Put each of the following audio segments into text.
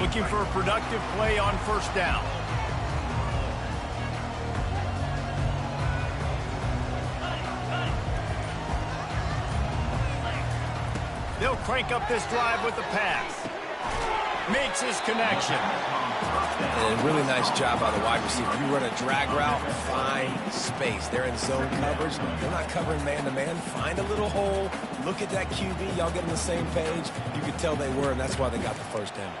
Looking for a productive play on first down. They'll crank up this drive with the pass. Makes his connection. And a really nice job by the wide receiver. You run a drag route, find space. They're in zone coverage. They're not covering man-to-man. Find a little hole. Look at that QB. Y'all get on the same page. You could tell they were, and that's why they got the first down.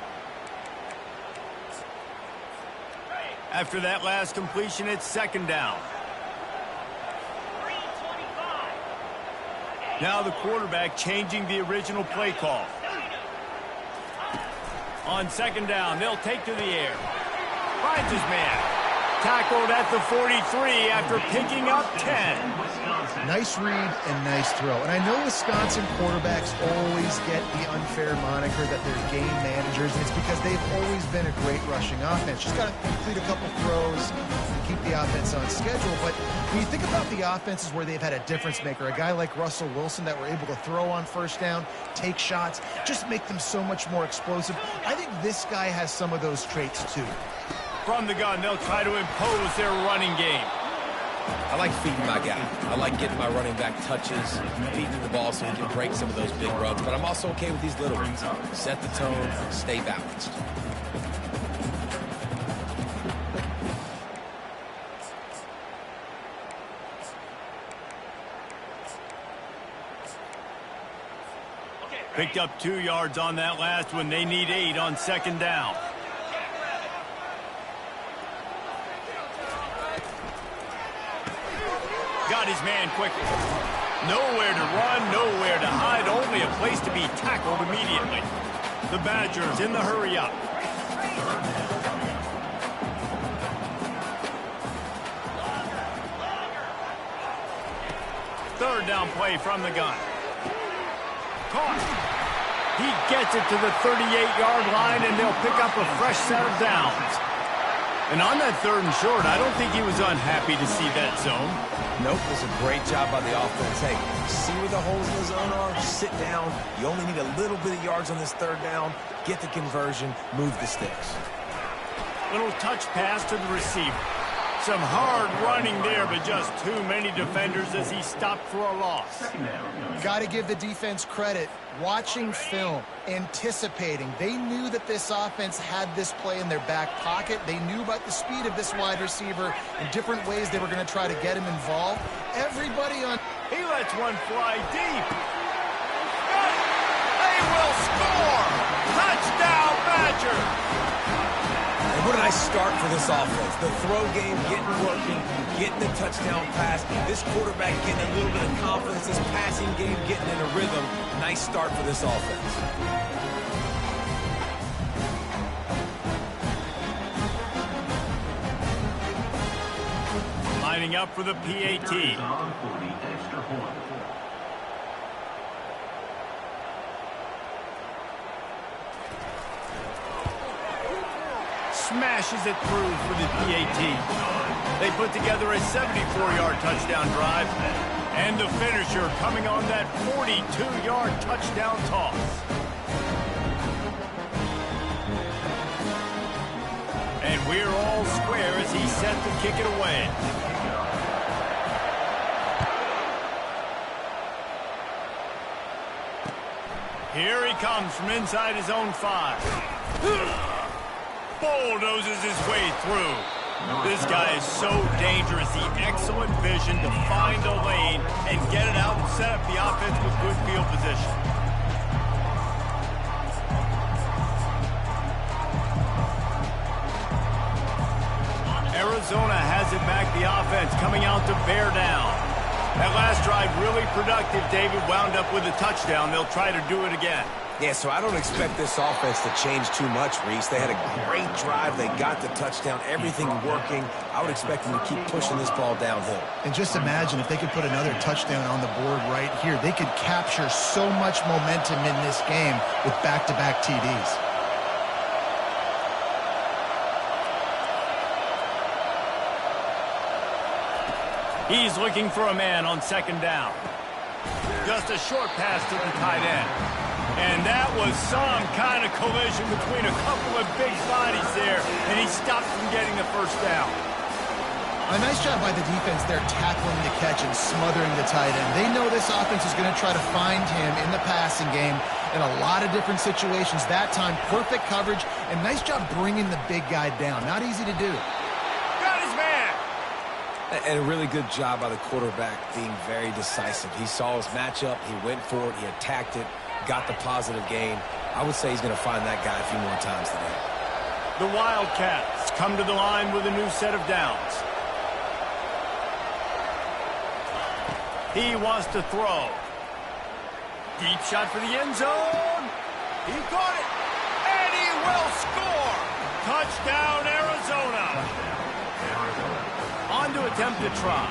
After that last completion, it's second down. Now the quarterback changing the original play call. On second down, they'll take to the air. Finds his man. Tackled at the 43 after picking up 10. Nice read and nice throw. And I know Wisconsin quarterbacks always get the unfair moniker that they're game managers, and it's because they've always been a great rushing offense. Just got to complete a couple throws and keep the offense on schedule. But when you think about the offenses where they've had a difference maker, a guy like Russell Wilson that were able to throw on first down, take shots, just make them so much more explosive, I think this guy has some of those traits too. From the gun, they'll try to impose their running game. I like feeding my guy. I like getting my running back touches, feeding the ball so he can break some of those big runs. But I'm also okay with these little ones. Set the tone, stay balanced. Picked up 2 yards on that last one. They need 8 on second down. Got his man quickly. Nowhere to run, nowhere to hide, only a place to be tackled immediately. The Badgers in the hurry up. Third down play from the gun. Caught. He gets it to the 38-yard line, and they'll pick up a fresh set of downs. And on that third and short, I don't think he was unhappy to see that zone. Nope, it was a great job by the offense. Hey, see where the holes in the zone are? Sit down. You only need a little bit of yards on this third down. Get the conversion. Move the sticks. Little touch pass to the receiver. Some hard running there, but just too many defenders as he stopped for a loss. Got to give the defense credit. Watching film, anticipating. They knew that this offense had this play in their back pocket. They knew about the speed of this wide receiver and different ways they were going to try to get him involved. Everybody on... He lets one fly deep. They will score! Touchdown, Badger! And what a nice start for this offense. The throw game getting working, getting the touchdown pass. This quarterback getting a little bit of confidence. This passing game getting in a rhythm. Nice start for this offense. Lining up for the PAT. Smashes it through for the PAT. They put together a 74-yard touchdown drive. And the finisher coming on that 42-yard touchdown toss. And we're all square as he's set to kick it away. Here he comes from inside his own 5. Bulldozes his way through. This guy is so dangerous. The excellent vision to find a lane and get it out and set up the offense with good field position. Arizona has it back, the offense coming out to bear down. That last drive really productive. David wound up with a touchdown. They'll try to do it again. Yeah, so I don't expect this offense to change too much, Reese. They had a great drive. They got the touchdown. Everything working. I would expect them to keep pushing this ball downhill. And just imagine if they could put another touchdown on the board right here. They could capture so much momentum in this game with back-to-back TDs. He's looking for a man on second down. Just a short pass to the tight end. And that was some kind of collision between a couple of big bodies there, and he stopped from getting the first down. A nice job by the defense there tackling the catch and smothering the tight end. They know this offense is going to try to find him in the passing game in a lot of different situations. That time, perfect coverage, and nice job bringing the big guy down. Not easy to do. Got his man! And a really good job by the quarterback being very decisive. He saw his matchup, he went for it, he attacked it, got the positive gain. I would say he's going to find that guy a few more times today. The Wildcats come to the line with a new set of downs. He wants to throw. Deep shot for the end zone. He got it. And he will score. Touchdown, Arizona. On to attempt the try.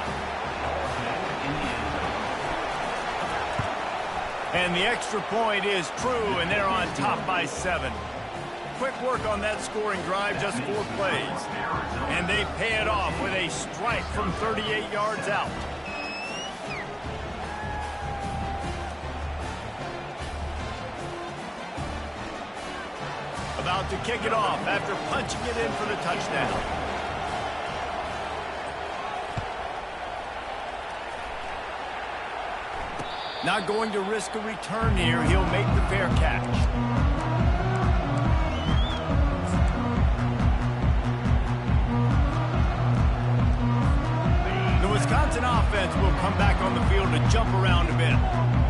And the extra point is true, and they're on top by 7. Quick work on that scoring drive, just 4 plays. And they pay it off with a strike from 38 yards out. About to kick it off after punching it in for the touchdown. Not going to risk a return here. He'll make the fair catch. The Wisconsin offense will come back on the field to jump around a bit.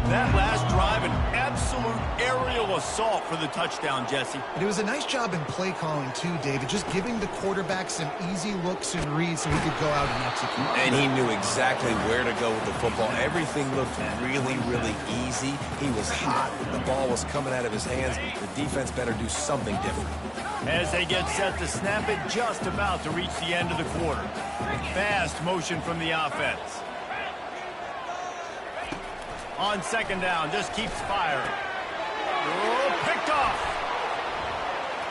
That last drive, an absolute aerial assault for the touchdown, Jesse. But it was a nice job in play calling, too, David, just giving the quarterback some easy looks and reads so he could go out and execute. And he knew exactly where to go with the football. Everything looked really, really easy. He was hot. The ball was coming out of his hands. The defense better do something different. As they get set to snap it, just about to reach the end of the quarter. Fast motion from the offense. On second down, just keeps firing. Oh, picked off.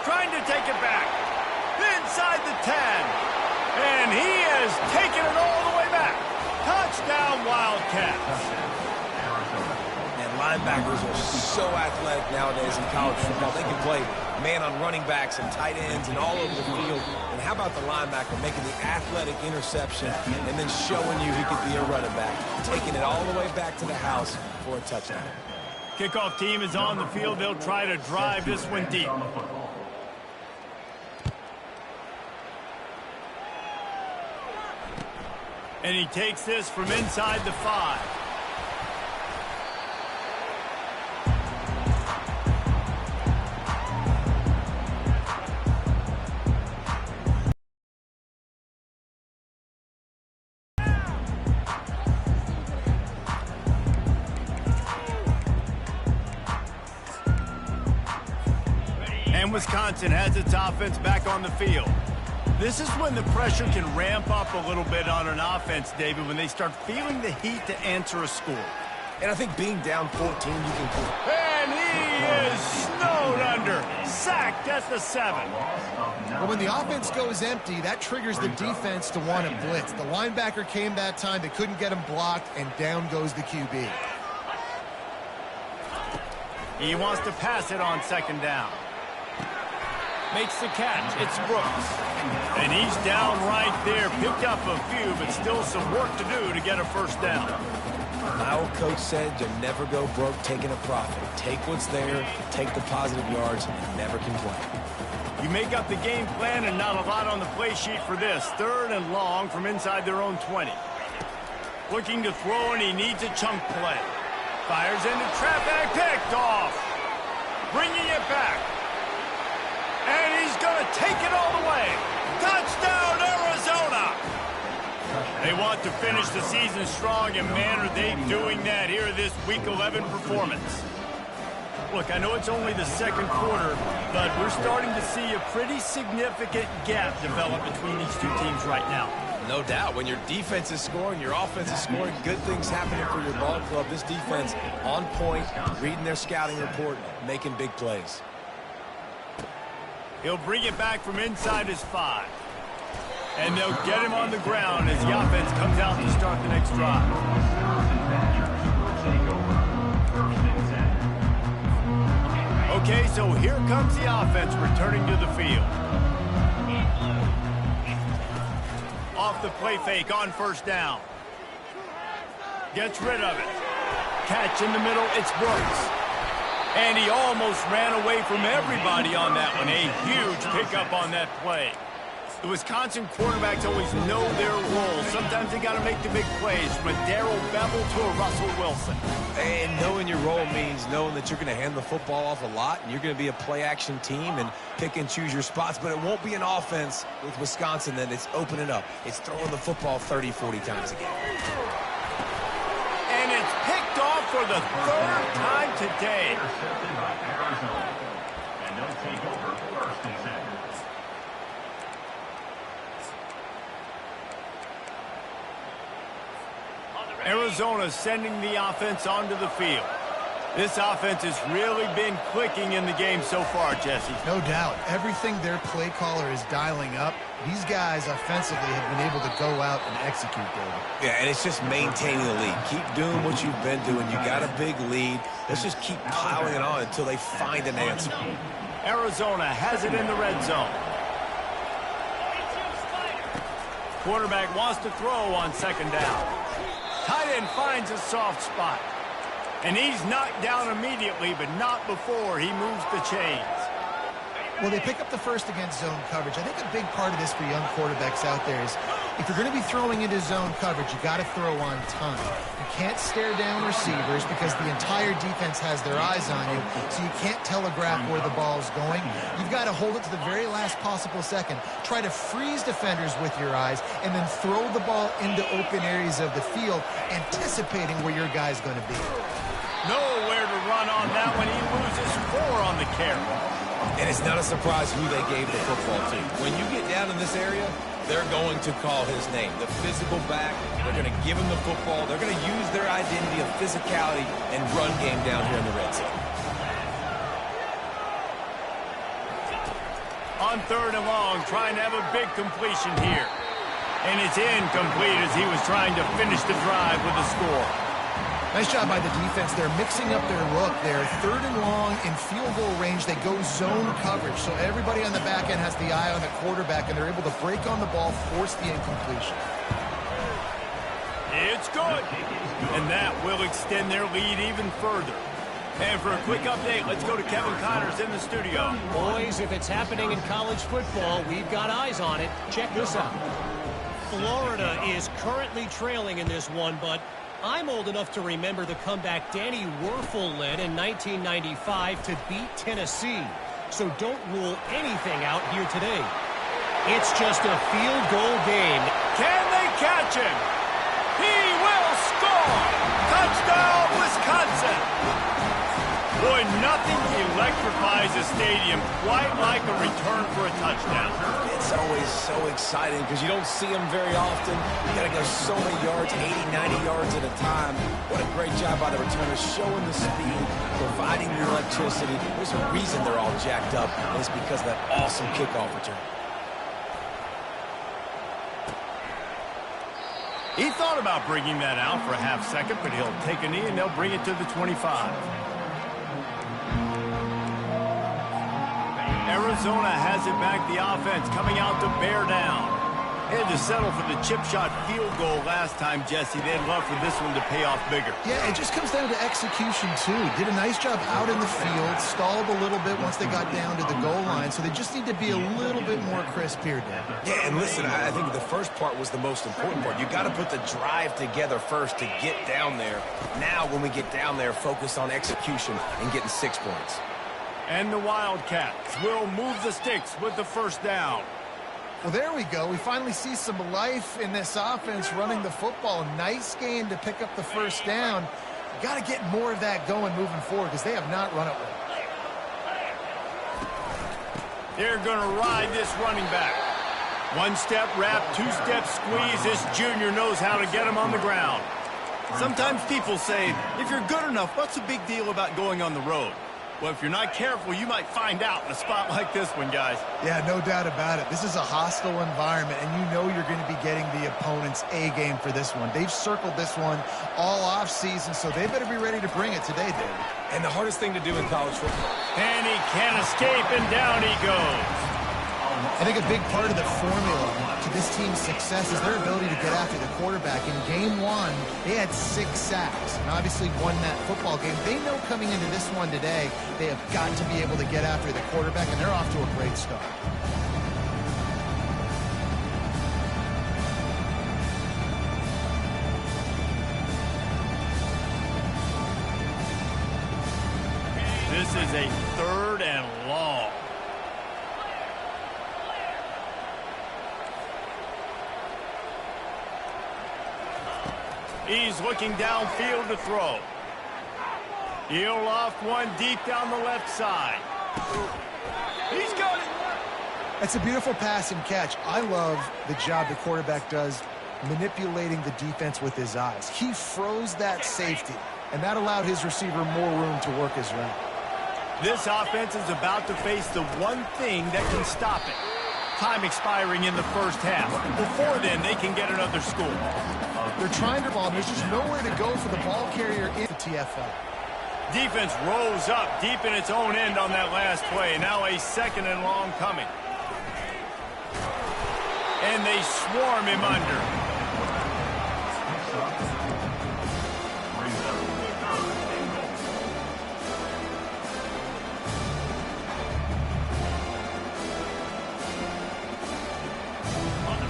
Trying to take it back. Inside the 10. And he has taken it all the way back. Touchdown, Wildcats. And linebackers are so athletic nowadays in college football. They can play man on running backs and tight ends and all over the field. And how about the linebacker making the athletic interception and then showing you he could be a running back, taking it all the way back to the house for a touchdown. Kickoff team is on the field. They'll try to drive this one deep. And he takes this from inside the 5. And Wisconsin has its offense back on the field. This is when the pressure can ramp up a little bit on an offense, David, when they start feeling the heat to answer a score. And I think being down 14, you can... And he is snowed under, sacked at the 7. But when the offense goes empty, that triggers the defense to want to blitz. The linebacker came that time. They couldn't get him blocked, and down goes the QB. He wants to pass it on second down. Makes the catch. It's Brooks. And he's down right there. Picked up a few, but still some work to do to get a first down. My old coach said you never go broke taking a profit. Take what's there, take the positive yards, and never complain. You make up the game plan and not a lot on the play sheet for this. 3rd and long from inside their own 20. Looking to throw, and he needs a chunk play. Fires into traffic, picked off. Bringing it back. And he's going to take it all the way. Touchdown, Arizona! They want to finish the season strong, and man, are they doing that here this Week 11 performance. Look, I know it's only the second quarter, but we're starting to see a pretty significant gap develop between these two teams right now. No doubt. When your defense is scoring, your offense is scoring, good things happening for your ball club. This defense on point, reading their scouting report, making big plays. He'll bring it back from inside his 5. And they'll get him on the ground as the offense comes out to start the next drive. Okay, so here comes the offense returning to the field. Off the play fake on first down. Gets rid of it. Catch in the middle, it's Brooks. And he almost ran away from everybody on that one. A huge pickup on that play. The Wisconsin quarterbacks always know their role. Sometimes they got to make the big plays, from a Darrell Bevell to a Russell Wilson. And knowing your role means knowing that you're going to hand the football off a lot, and you're going to be a play-action team and pick and choose your spots. But it won't be an offense with Wisconsin that it's opening up. It's throwing the football 30, 40 times a game. And it's picked off for the third time today. And they'll take over first and 10. Arizona sending the offense onto the field. This offense has really been clicking in the game so far, Jesse. No doubt. Everything their play caller is dialing up, these guys offensively have been able to go out and execute, David. Yeah, and it's just maintaining the lead. Keep doing what you've been doing. You got a big lead. Let's just keep piling it on until they find an answer. Arizona has it in the red zone. Quarterback wants to throw on second down. Tight end finds a soft spot. And he's knocked down immediately, but not before he moves the chains. Well, they pick up the first against zone coverage. I think a big part of this for young quarterbacks out there is if you're going to be throwing into zone coverage, you got to throw on time. You can't stare down receivers because the entire defense has their eyes on you, so you can't telegraph where the ball's going. You've got to hold it to the very last possible second. Try to freeze defenders with your eyes and then throw the ball into open areas of the field, anticipating where your guy's going to be. Nowhere to run on that one. He loses 4 on the carry. And it's not a surprise who they gave the football to. When you get down in this area, they're going to call his name. The physical back, they're going to give him the football. They're going to use their identity of physicality and run game down here in the red zone. On third and long, trying to have a big completion here. And it's incomplete as he was trying to finish the drive with a score. Nice job by the defense. They're mixing up their look. They're third and long in field goal range. They go zone coverage. So everybody on the back end has the eye on the quarterback, and they're able to break on the ball, force the incompletion. It's good. And that will extend their lead even further. And for a quick update, let's go to Kevin Connors in the studio. Boys, if it's happening in college football, we've got eyes on it. Check this out. Florida is currently trailing in this one, but I'm old enough to remember the comeback Danny Wuerffel led in 1995 to beat Tennessee. So don't rule anything out here today. It's just a field goal game. Can they catch him? He will score! Touchdown, Wisconsin! Boy, nothing electrifies a stadium quite like a return for a touchdown. It's always so exciting because you don't see them very often. You got to go so many yards, 80, 90 yards at a time. What a great job by the returners, showing the speed, providing the electricity. There's a reason they're all jacked up, and it's because of that awesome kickoff return. He thought about bringing that out for a half second, but he'll take a knee and they'll bring it to the 25. Arizona has it back, the offense coming out to bear down. They had to settle for the chip shot field goal last time, Jesse. They'd love for this one to pay off bigger. Yeah, it just comes down to execution, too. Did a nice job out in the field, stalled a little bit once they got down to the goal line, so they just need to be a little bit more crisp here, Dan. Yeah, and listen, I think the first part was the most important part. You got to put the drive together first to get down there. Now, when we get down there, focus on execution and getting 6 points. And the Wildcats will move the sticks with the first down. Well, there we go. We finally see some life in this offense running the football. Nice game to pick up the first down. Got to get more of that going moving forward because they have not run it well. They're going to ride this running back. 1-step wrap, 2-step squeeze. This junior knows how to get him on the ground. Sometimes people say, if you're good enough, what's the big deal about going on the road? Well, if you're not careful, you might find out in a spot like this one, guys. Yeah, no doubt about it. This is a hostile environment, and you know you're going to be getting the opponent's A game for this one. They've circled this one all off season, so they better be ready to bring it today, David. And the hardest thing to do in college football. And he can't escape, and down he goes. I think a big part of the formula to this team's success is their ability to get after the quarterback. In game one, they had 6 sacks and obviously won that football game. They know coming into this one today, they have got to be able to get after the quarterback, and they're off to a great start. This is a 3rd and long. He's looking downfield to throw. He'll loft one deep down the left side. He's got it. That's a beautiful pass and catch. I love the job the quarterback does manipulating the defense with his eyes. He froze that safety, and that allowed his receiver more room to work his route. This offense is about to face the one thing that can stop it. Time expiring in the first half. Before then, they can get another score. They're trying to ball. There's just nowhere to go for the ball carrier in the TFL. Defense rolls up deep in its own end on that last play. Now a 2nd and long coming. And they swarm him under.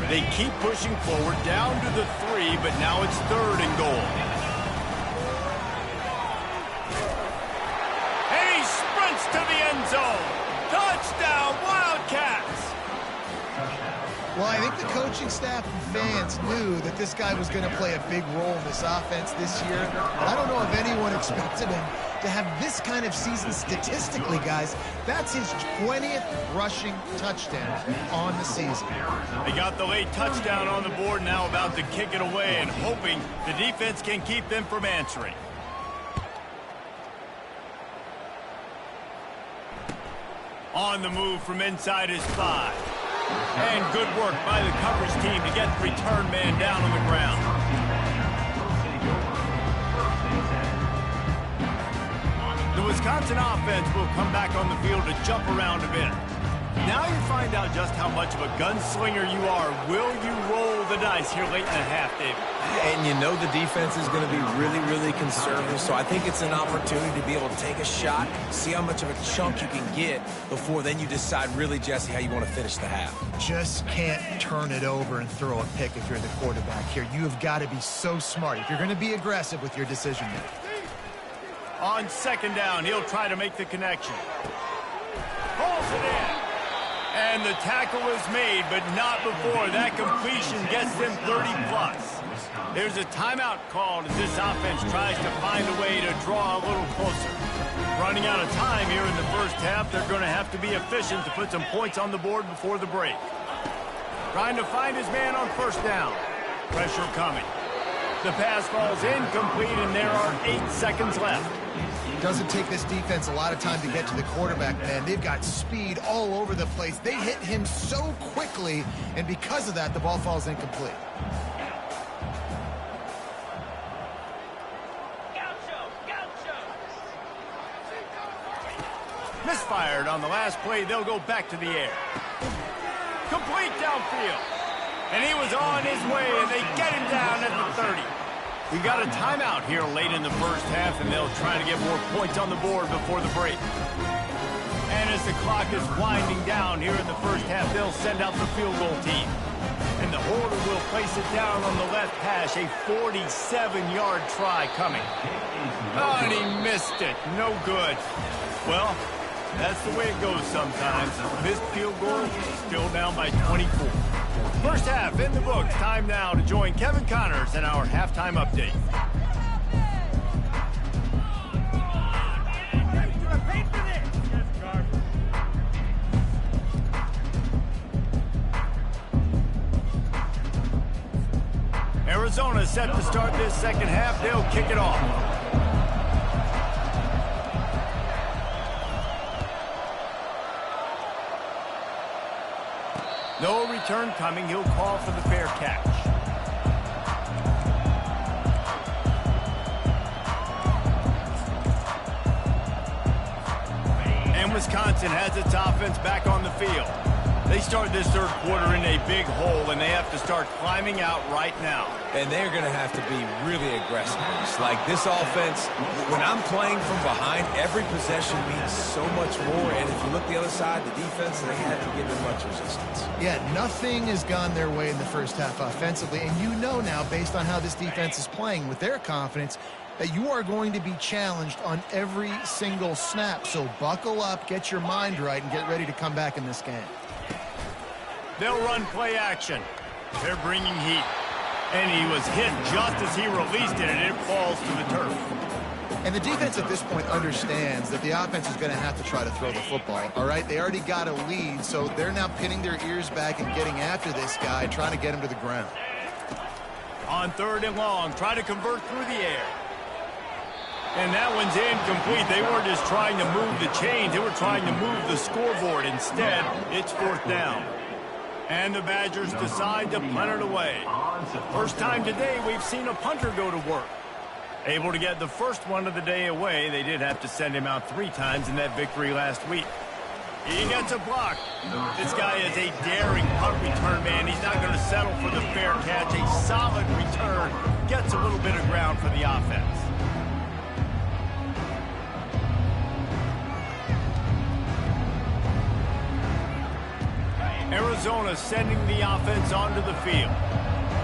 They keep pushing forward down to the 3, but now it's 3rd and goal. And he sprints to the end zone. Touchdown, Wildcats! Well, I think the coaching staff and fans knew that this guy was going to play a big role in this offense this year. But I don't know if anyone expected him to have this kind of season statistically, guys. That's his 20th rushing touchdown on the season. They got the late touchdown on the board, now about to kick it away and hoping the defense can keep them from answering. On the move from inside his 5. And good work by the coverage team to get the return man down on the ground. The Wisconsin offense will come back on the field to jump around a bit. Now you find out just how much of a gunslinger you are. Will you roll the dice here late in the half, David? And you know the defense is going to be really, really conservative, so I think it's an opportunity to be able to take a shot, see how much of a chunk you can get before then you decide really, Jesse, how you want to finish the half. Just can't turn it over and throw a pick if you're the quarterback here. You have got to be so smart if you're going to be aggressive with your decision making. On 2nd down, he'll try to make the connection. Pulls it in. And the tackle is made, but not before that completion gets them 30+. There's a timeout called as this offense tries to find a way to draw a little closer. Running out of time here in the first half, they're going to have to be efficient to put some points on the board before the break. Trying to find his man on 1st down. Pressure coming. The pass falls incomplete, and there are 8 seconds left. Doesn't take this defense a lot of time to get to the quarterback, man. They've got speed all over the place. They hit him so quickly, and because of that, the ball falls incomplete. Misfired on the last play. They'll go back to the air. Complete downfield. And he was on his way, and they get him down at the 30. We got a timeout here late in the first half, and they'll try to get more points on the board before the break. And as the clock is winding down here in the first half, they'll send out the field goal team. And the holder will place it down on the left hash, a 47-yard try coming. Oh, and he missed it. No good. Well, that's the way it goes sometimes. Missed field goal, still down by 24. First half in the books. Time now to join Kevin Connors in our halftime update. Arizona set to start this second half. They'll kick it off. No return coming. He'll call for the fair catch. And Wisconsin has its offense back on the field. They start this third quarter in a big hole, and they have to start climbing out right now. And they're going to have to be really aggressive. It's like this offense, when I'm playing from behind, every possession means so much more. And if you look the other side, the defense, they haven't given much resistance. Yeah, nothing has gone their way in the first half offensively. And you know now, based on how this defense is playing with their confidence, that you are going to be challenged on every single snap. So buckle up, get your mind right, and get ready to come back in this game. They'll run play action. They're bringing heat. And he was hit just as he released it, and it falls to the turf. And the defense at this point understands that the offense is going to have to try to throw the football, all right? They already got a lead, so they're now pinning their ears back and getting after this guy, trying to get him to the ground. On 3rd and long, try to convert through the air. And that one's incomplete. They weren't just trying to move the chains. They were trying to move the scoreboard. Instead, it's 4th down. And the Badgers decide to punt it away. First time today we've seen a punter go to work. Able to get the first one of the day away. They did have to send him out 3 times in that victory last week. He gets a block. This guy is a daring punt return man. He's not going to settle for the fair catch. A solid return. Gets a little bit of ground for the offense. Arizona sending the offense onto the field.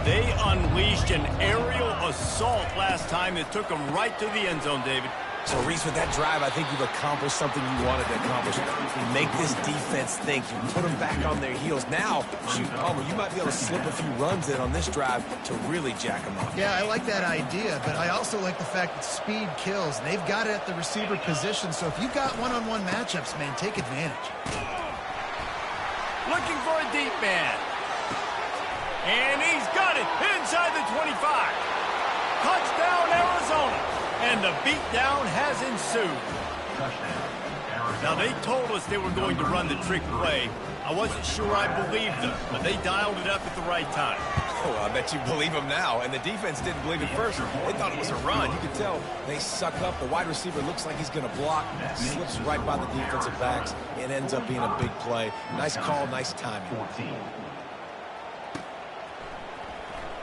They unleashed an aerial assault last time that took them right to the end zone, David. So, Reese, with that drive, I think you've accomplished something you wanted to accomplish. You make this defense think. You put them back on their heels. Now, shoot, Palmer, you might be able to slip a few runs in on this drive to really jack them up. Yeah, I like that idea, but I also like the fact that speed kills. And they've got it at the receiver position, so if you've got one-on-one matchups, man, take advantage. Looking for a deep man. And he's got it inside the 25. Touchdown, Arizona. And the beatdown has ensued. Now, they told us they were going to run the trick play. I wasn't sure I believed them, but they dialed it up at the right time. Oh, I bet you believe them now. And the defense didn't believe it first. They thought it was a run. You could tell they suck up. The wide receiver looks like he's going to block. Slips right by the defensive backs. It ends up being a big play. Nice call, nice timing.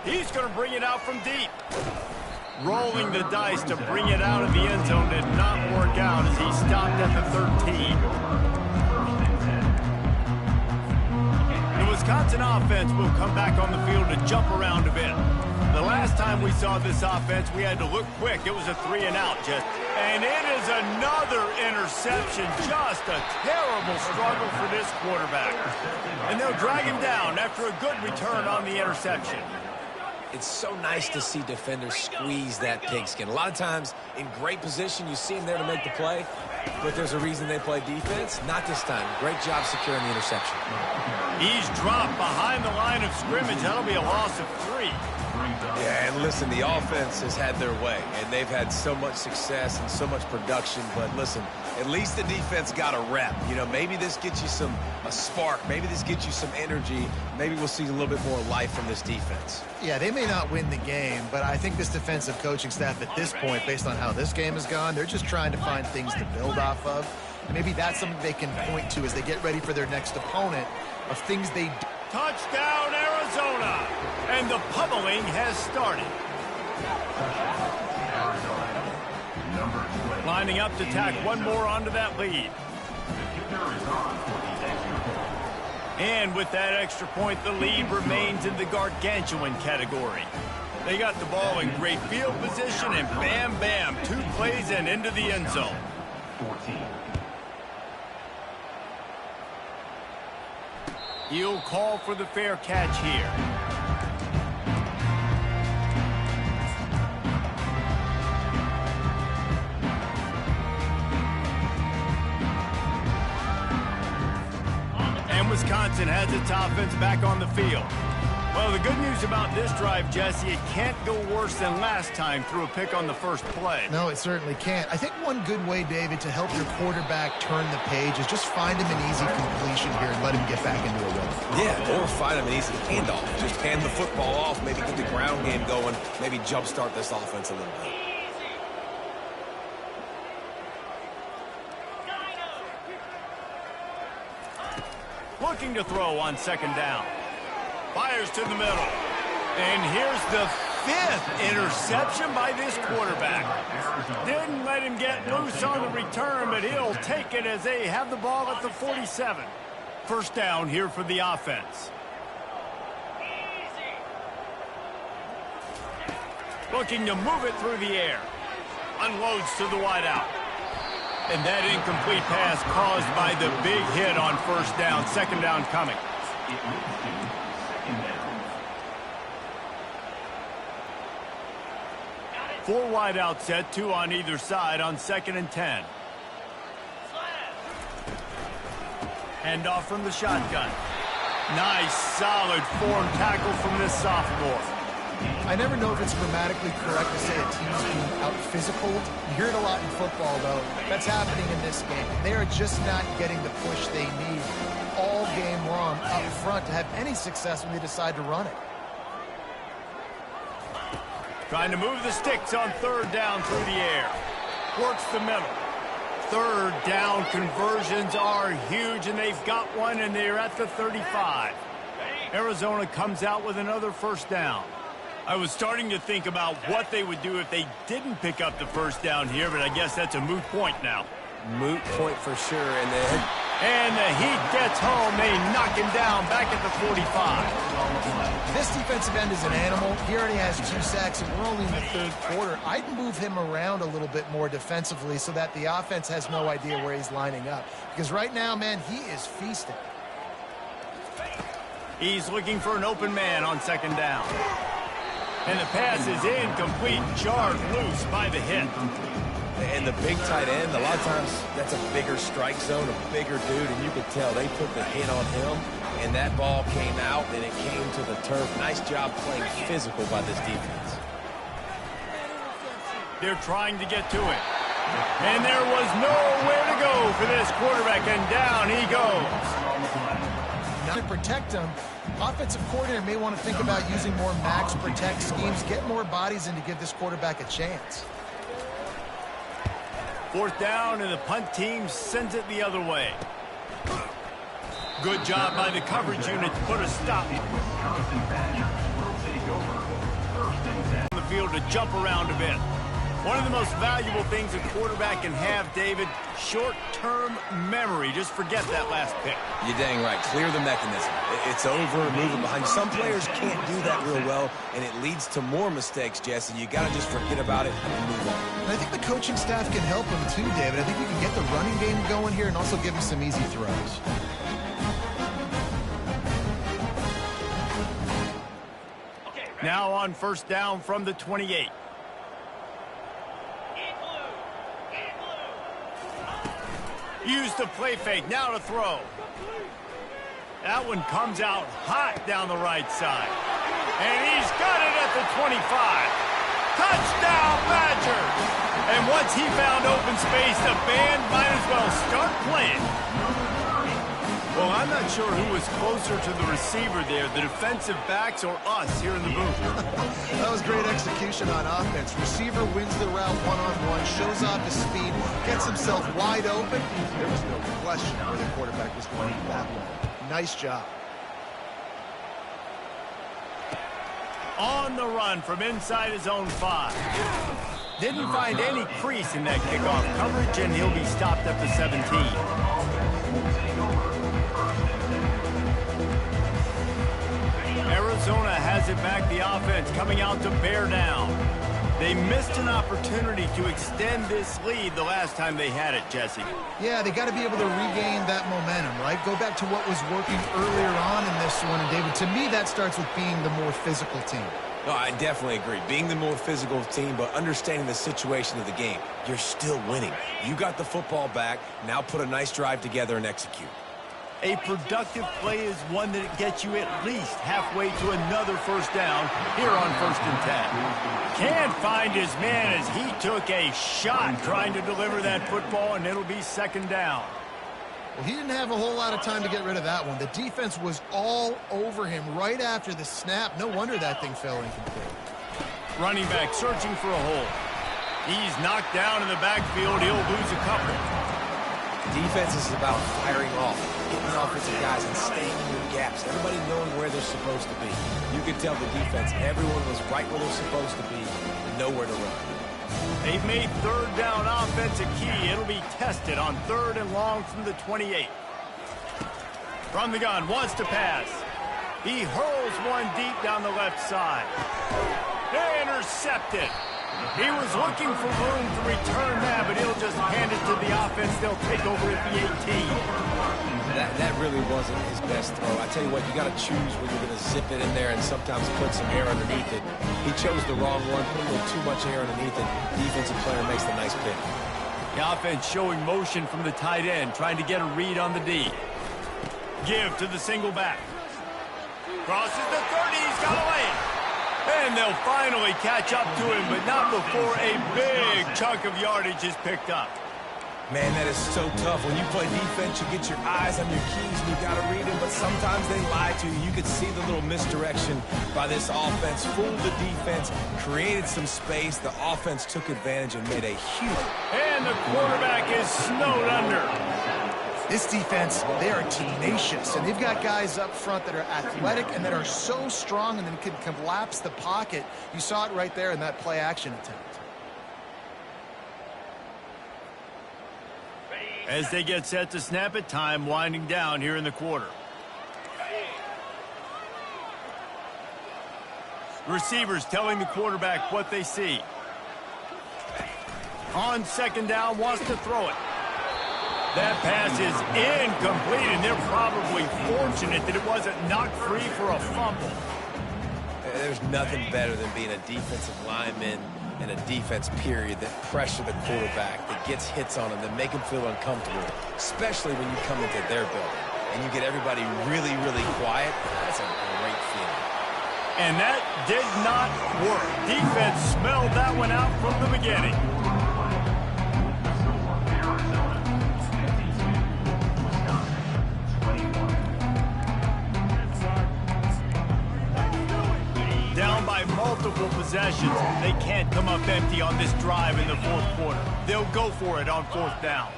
He's going to bring it out from deep. Rolling the dice to bring it out of the end zone did not work out as he stopped at the 13. The Wisconsin offense will come back on the field to jump around a bit. The last time we saw this offense, we had to look quick. It was a 3-and-out, Jess. And it is another interception. Just a terrible struggle for this quarterback. And they'll drag him down after a good return on the interception. It's so nice to see defenders squeeze that pigskin. A lot of times, in great position, you see them there to make the play, but there's a reason they play defense. Not this time. Great job securing the interception. He's dropped behind the line of scrimmage. That'll be a loss of 3. Yeah, and listen, the offense has had their way, and they've had so much success and so much production, but listen, at least the defense got a rep. You know, maybe this gets you a spark. Maybe this gets you some energy. Maybe we'll see a little bit more life from this defense. Yeah, they may not win the game, but I think this defensive coaching staff at this point, based on how this game has gone, they're just trying to find things to build off of. And maybe that's something they can point to as they get ready for their next opponent of things they do. Touchdown, Arizona! And the pummeling has started. Lining up to tack one more onto that lead. And with that extra point, the lead remains in the gargantuan category. They got the ball in great field position, and bam, bam, 2 plays and into the end zone. 14. He'll call for the fair catch here. And Wisconsin has its offense back on the field. Well, the good news about this drive, Jesse, it can't go worse than last time through a pick on the first play. No, it certainly can't. I think one good way, David, to help your quarterback turn the page is just find him an easy completion here and let let him get back into a rhythm. Yeah, or find him an easy handoff. Just hand the football off, maybe get the ground game going, maybe jumpstart this offense a little bit. Looking to throw on second down. Fires to the middle. And here's the 5th interception by this quarterback. Didn't let him get loose on the return, but he'll take it as they have the ball at the 47. First down here for the offense. Looking to move it through the air. Unloads to the wideout. And that incomplete pass caused by the big hit on first down. Second down coming. Four wide out set, 2 on either side on 2nd and 10. Handoff from the shotgun. Nice, solid form tackle from this sophomore. I never know if it's grammatically correct to say a team's being out-physicaled. You hear it a lot in football, though. That's happening in this game. They are just not getting the push they need all game long up front to have any success when they decide to run it. Trying to move the sticks on third down through the air. Works the middle. Third down conversions are huge, and they've got one, and they're at the 35. Arizona comes out with another first down. I was starting to think about what they would do if they didn't pick up the first down here, but I guess that's a moot point now. Moot point for sure, and the heat gets home. They knock him down back at the 45. This defensive end is an animal. He already has 2 sacks, and we're only in the 3rd quarter. I'd move him around a little bit more defensively so that the offense has no idea where he's lining up. Because right now, man, he is feasting. He's looking for an open man on second down. And the pass is incomplete, jarred loose by the hit. And the big tight end, a lot of times that's a bigger strike zone, a bigger dude, and you could tell they put the hit on him, and that ball came out, and it came to the turf. Nice job playing physical by this defense. They're trying to get to it. And there was nowhere to go for this quarterback, and down he goes. Now to protect him, offensive coordinator may want to think about using more max protect schemes, get more bodies in to give this quarterback a chance. Fourth down, and the punt team sends it the other way. Good job by the coverage unit to put a stop on the field to jump around a bit. One of the most valuable things a quarterback can have, David, short-term memory. Just forget that last pick. You're dang right. Clear the mechanism. It's over, moving behind. Some players can't do that real well, and it leads to more mistakes, Jesse. You got to just forget about it and move on. And I think the coaching staff can help him too, David. I think you can get the running game going here and also give him some easy throws. Now on first down from the 28. Use the play fake, now to throw. That one comes out hot down the right side. And he's got it at the 25. Touchdown, Badgers! And once he found open space, the band might as well start playing. Well, I'm not sure who was closer to the receiver there, the defensive backs or us here in the booth. That was great execution on offense. Receiver wins the route one-on-one, shows off his speed, gets himself wide open. There was no question where the quarterback was going for that one. Nice job. On the run from inside his own 5. Didn't find any crease in that kickoff coverage, and he'll be stopped at the 17. Arizona has it back, the offense coming out to bear down. They missed an opportunity to extend this lead the last time they had it, Jesse. Yeah, they got to be able to regain that momentum, right? Go back to what was working earlier on in this one. And, David, to me, that starts with being the more physical team. No, I definitely agree. Being the more physical team, but understanding the situation of the game. You're still winning. You got the football back. Now put a nice drive together and execute. A productive play is one that gets you at least halfway to another first down here on 1st and 10. Can't find his man as he took a shot trying to deliver that football, and it'll be 2nd down. Well, he didn't have a whole lot of time to get rid of that one. The defense was all over him right after the snap. No wonder that thing fell incomplete. Running back searching for a hole. He's knocked down in the backfield. He'll lose a couple. Defense is about firing off, getting the offensive guys and staying in your gaps. Everybody knowing where they're supposed to be. You can tell the defense, everyone was right where they're supposed to be, nowhere to run. They've made third down offense a key. It'll be tested on 3rd and long from the 28. From the gun, wants to pass. He hurls one deep down the left side. Intercepted. He was looking for room to return that, but he'll just hand it to the offense. They'll take over at the 18. That really wasn't his best throw. I tell you what, you got to choose when you're going to zip it in there and sometimes put some air underneath it. He chose the wrong one, put a little too much air underneath it. Defensive player makes the nice pick. The offense showing motion from the tight end, trying to get a read on the D. Give to the single back. Crosses the 30, he's got a lane. And they'll finally catch up to him, but not before a big chunk of yardage is picked up. Man, that is so tough. When you play defense, you get your eyes on your keys and you got to read them, but sometimes they lie to you. You could see the little misdirection by this offense, fooled the defense, created some space. The offense took advantage and made a huge... And the quarterback is snowed under. This defense, they are tenacious, and they've got guys up front that are athletic and that are so strong and then can collapse the pocket. You saw it right there in that play-action attempt. As they get set to snap it, time winding down here in the quarter. Receivers telling the quarterback what they see. On 2nd down, wants to throw it. That pass is incomplete, and they're probably fortunate that it wasn't knocked free for a fumble. There's nothing better than being a defensive lineman and a defense period that pressure the quarterback, that gets hits on him, that make him feel uncomfortable, especially when you come into their building and you get everybody really, really quiet. That's a great feeling. And that did not work. Defense smelled that one out from the beginning. Down by multiple possessions, they can't come up empty on this drive in the 4th quarter. They'll go for it on 4th down.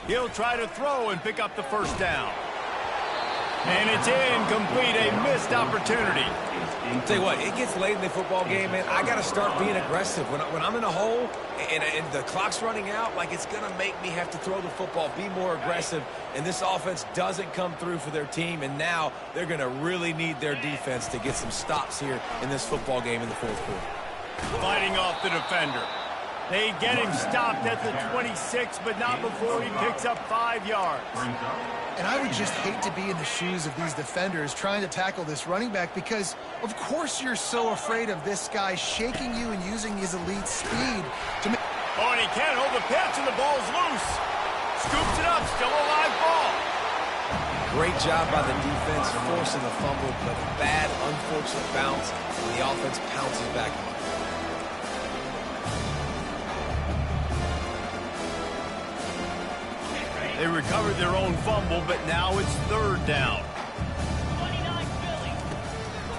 He'll try to throw and pick up the 1st down. And it's incomplete, a missed opportunity. I'll tell you what, it gets late in the football game, man. I got to start being aggressive. When I'm in a hole and the clock's running out, like, it's going to make me have to throw the football, be more aggressive. And this offense doesn't come through for their team, and now they're going to really need their defense to get some stops here in this football game in the 4th quarter. Fighting off the defender. They get him stopped at the 26, but not before he picks up 5 yards. And I would just hate to be in the shoes of these defenders trying to tackle this running back because, of course, you're so afraid of this guy shaking you and using his elite speed to make... Oh, and he can't hold the pitch, and the ball's loose. Scoops it up, still a live ball. Great job by the defense, forcing the fumble, but a bad, unfortunate bounce, and the offense pounces back on it. They recovered their own fumble, but now it's 3rd down.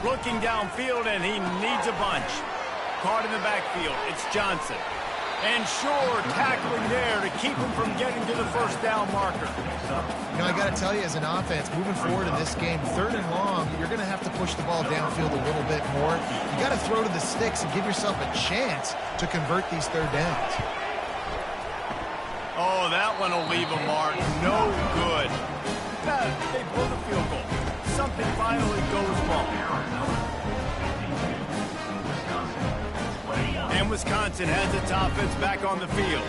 Looking downfield, and he needs a bunch. Caught in the backfield, it's Johnson. And Shore tackling there to keep him from getting to the 1st down marker. You know, I got to tell you, as an offense, moving forward in this game, 3rd and long, you're going to have to push the ball downfield a little bit more. You got to throw to the sticks and give yourself a chance to convert these 3rd downs. Oh, that one will leave a mark. No good. They blow the field goal. Something finally goes wrong. And Wisconsin has its offense back on the field.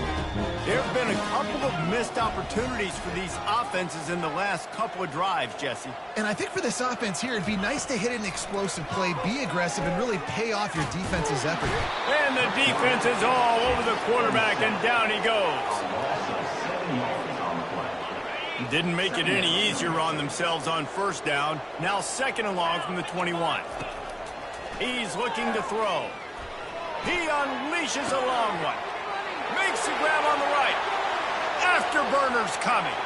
There have been a couple of missed opportunities for these offenses in the last couple of drives, Jesse. And I think for this offense here, it'd be nice to hit an explosive play, be aggressive, and really pay off your defense's effort. And the defense is all over the quarterback, and down he goes. Didn't make it any easier on themselves on 1st down. Now 2nd and long from the 21. He's looking to throw. He unleashes a long one. Makes the grab on the right. Afterburner's coming.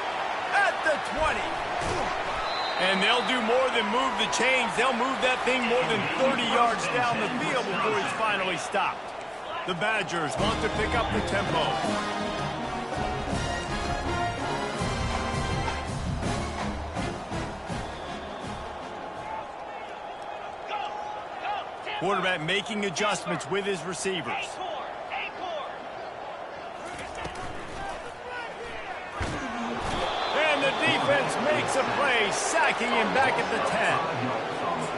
At the 20. And they'll do more than move the chains. They'll move that thing more than 30 yards down the field before he's finally stopped. The Badgers want to pick up the tempo. Quarterback making adjustments with his receivers. And the defense makes a play, sacking him back at the 10.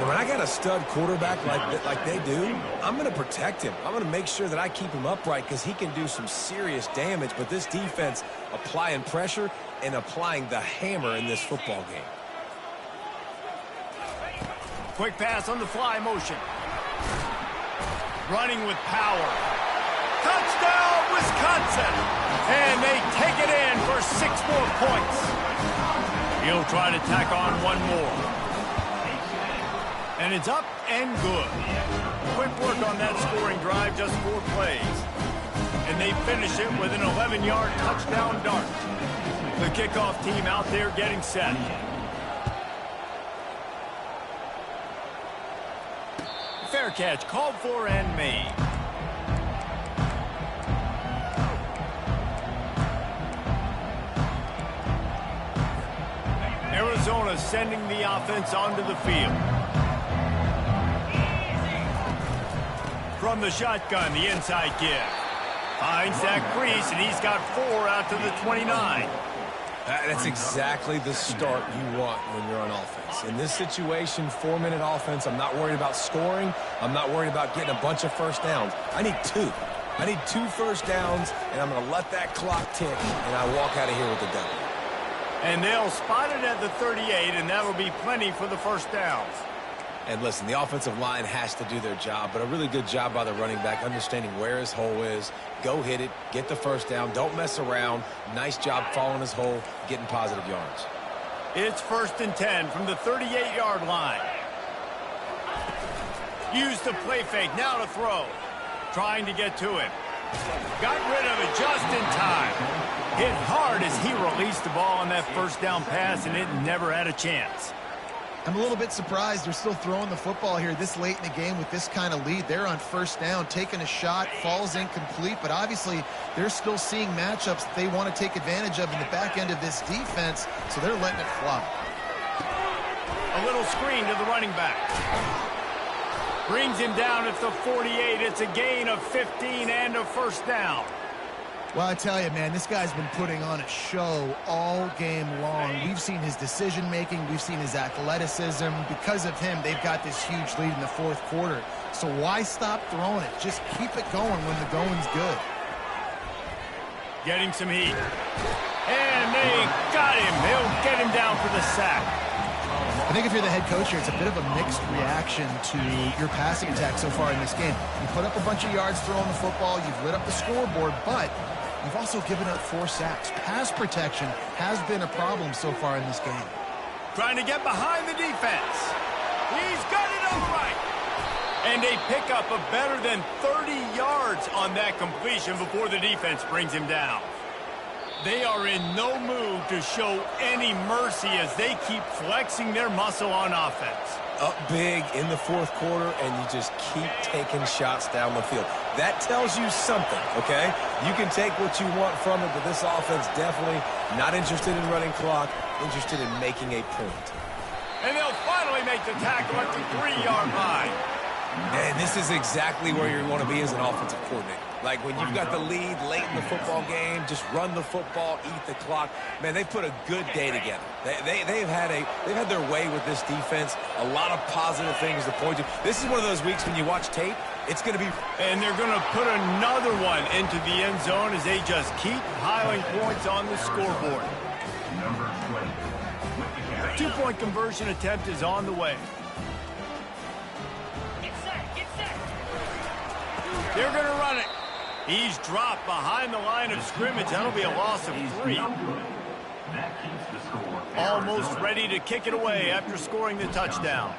When I got a stud quarterback like they do, I'm going to protect him. I'm going to make sure that I keep him upright because he can do some serious damage. But this defense applying pressure and applying the hammer in this football game. Quick pass on the fly motion. Running with power. Touchdown, Wisconsin! And they take it in for 6 more points. He'll try to tack on one more. And it's up and good. Quick work on that scoring drive, just 4 plays. And they finish it with an 11-yard touchdown dart. The kickoff team out there getting set. Fair catch called for and made. Arizona sending the offense onto the field. From the shotgun, the inside give. Finds that crease, and he's got 4 out to the 29. That's exactly the start you want when you're on offense. In this situation, 4-minute offense, I'm not worried about scoring. I'm not worried about getting a bunch of first downs. I need 2. I need 2 first downs, and I'm going to let that clock tick, and I walk out of here with the W. And they'll spot it at the 38, and that'll be plenty for the first downs. And listen, the offensive line has to do their job, but a really good job by the running back, understanding where his hole is. Go hit it, get the first down, don't mess around. Nice job following his hole, getting positive yards. It's 1st and 10 from the 38-yard line. Use the play fake, now to throw. Trying to get to him. Got rid of it just in time. Hit hard as he released the ball on that first down pass, and it never had a chance. I'm a little bit surprised they're still throwing the football here this late in the game with this kind of lead. They're on first down, taking a shot, falls incomplete, but obviously they're still seeing matchups that they want to take advantage of in the back end of this defense, so they're letting it fly. A little screen to the running back. Brings him down at the 48. It's a gain of 15 and a first down. Well, I tell you, man, this guy's been putting on a show all game long. We've seen his decision-making. We've seen his athleticism. Because of him, they've got this huge lead in the 4th quarter. So why stop throwing it? Just keep it going when the going's good. Getting some heat. And they got him. They'll get him down for the sack. I think if you're the head coach here, it's a bit of a mixed reaction to your passing attack so far in this game. You put up a bunch of yards throwing the football. You've lit up the scoreboard, but you've also given up 4 sacks. Pass protection has been a problem so far in this game. Trying to get behind the defense. He's got it upright. And they pick up a better than 30 yards on that completion before the defense brings him down. They are in no mood to show any mercy as they keep flexing their muscle on offense. Up big in the 4th quarter, and you just keep taking shots down the field. That tells you something, okay? You can take what you want from it, but this offense definitely not interested in running clock, interested in making a point. And they'll finally make the tackle at the 3-yard line. And this is exactly where you want to be as an offensive coordinator. Like when you've got the lead late in the football game, just run the football, eat the clock. Man, they've put a good day together. They've had their way with this defense. A lot of positive things to point to. This is one of those weeks when you watch tape, it's going to be... And they're going to put another one into the end zone as they just keep piling points on the scoreboard. A 2-point conversion attempt is on the way. They're going to run it. He's dropped behind the line of scrimmage. That'll be a loss of 3. Almost ready to kick it away after scoring the touchdown.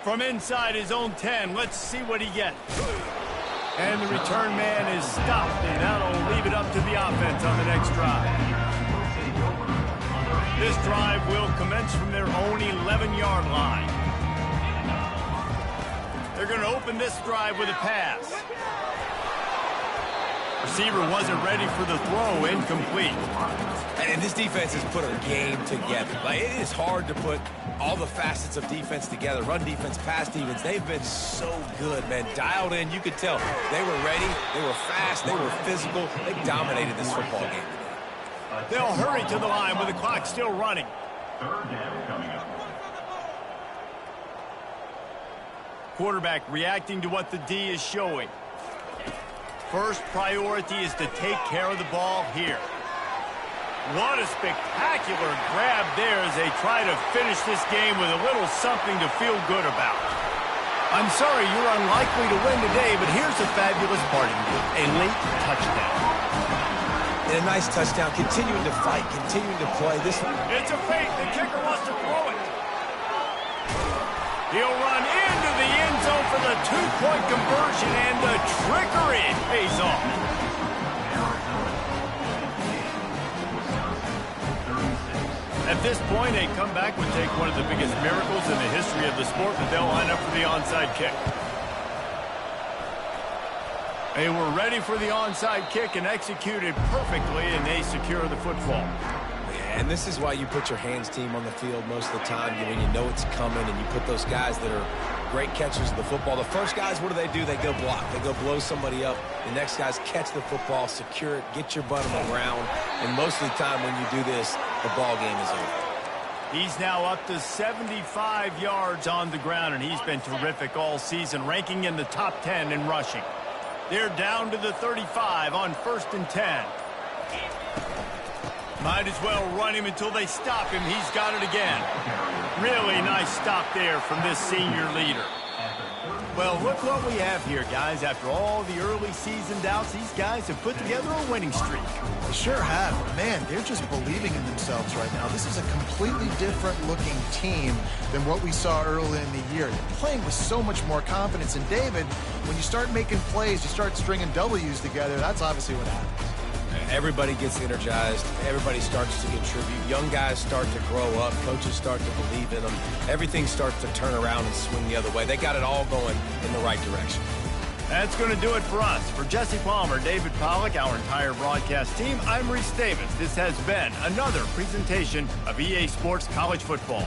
From inside his own 10, let's see what he gets. And the return man is stopped, and that'll leave it up to the offense on the next drive. This drive will commence from their own 11-yard line. They're going to open this drive with a pass. Receiver wasn't ready for the throw, incomplete. And this defense has put a game together. Like, it is hard to put all the facets of defense together. Run defense, pass defense. They've been so good, man. Dialed in. You could tell they were ready. They were fast. They were physical. They dominated this football game. They'll hurry to the line with the clock still running. Third down coming up. Quarterback reacting to what the D is showing. First priority is to take care of the ball here. What a spectacular grab there as they try to finish this game with a little something to feel good about. I'm sorry you're unlikely to win today, but here's a fabulous parting gift, a late touchdown. And a nice touchdown, continuing to fight, continuing to play. It's a fake. The kicker wants to throw it. He'll run into the end zone for the two-point conversion, and the trickery pays off. At this point, a comeback would take one of the biggest miracles in the history of the sport, but they'll line up for the onside kick. They were ready for the onside kick and executed perfectly, and they secure the football. And this is why you put your hands team on the field most of the time when you know it's coming, and you put those guys that are great catchers of the football. The first guys, what do? They go block. They go blow somebody up. The next guys catch the football, secure it, get your butt on the ground. And most of the time when you do this, the ball game is over. He's now up to 75 yards on the ground, and he's been terrific all season, ranking in the top 10 in rushing. They're down to the 35 on 1st and 10. Might as well run him until they stop him. He's got it again. Really nice stop there from this senior leader. Well, look what we have here, guys. After all the early season doubts, these guys have put together a winning streak. They sure have. Man, they're just believing in themselves right now. This is a completely different looking team than what we saw early in the year. They're playing with so much more confidence. And David, when you start making plays, you start stringing W's together, that's obviously what happens. Everybody gets energized. Everybody starts to contribute. Young guys start to grow up. Coaches start to believe in them. Everything starts to turn around and swing the other way. They got it all going in the right direction. That's going to do it for us. For Jesse Palmer, David Pollack, our entire broadcast team, I'm Reese Davis. This has been another presentation of EA Sports College Football.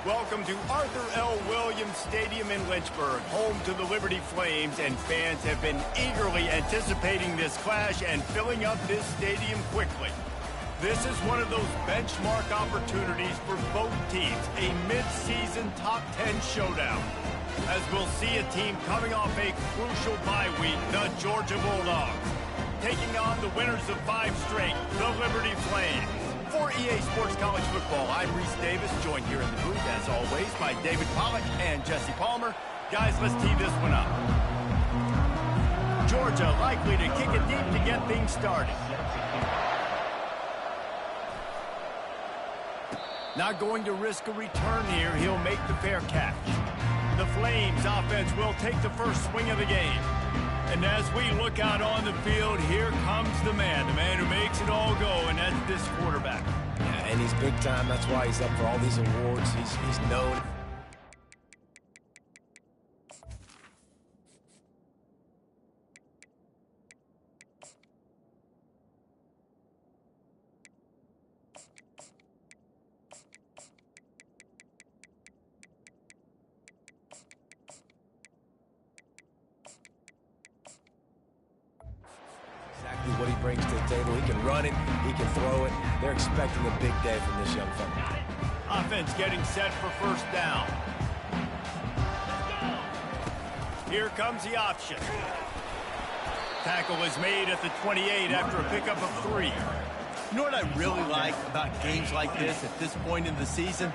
Welcome to Arthur L. Williams Stadium in Lynchburg, home to the Liberty Flames, and fans have been eagerly anticipating this clash and filling up this stadium quickly. This is one of those benchmark opportunities for both teams, a mid-season top 10 showdown. As we'll see a team coming off a crucial bye week, the Georgia Bulldogs, taking on the winners of 5 straight, the Liberty Flames. For EA Sports College Football, I'm Reese Davis, joined here in the booth, as always, by David Pollack and Jesse Palmer. Guys, let's tee this one up. Georgia likely to kick it deep to get things started. Not going to risk a return here. He'll make the fair catch. The Flames offense will take the first swing of the game. And as we look out on the field, here comes the man who makes it all go, and that's this quarterback. Yeah, and he's big time. That's why he's up for all these awards. He's known. What he brings to the table. He can run it, he can throw it. They're expecting a big day from this young fella. Offense getting set for first down. Here comes the option. Tackle is made at the 28 after a pickup of 3. You know what I really like about games like this at this point in the season?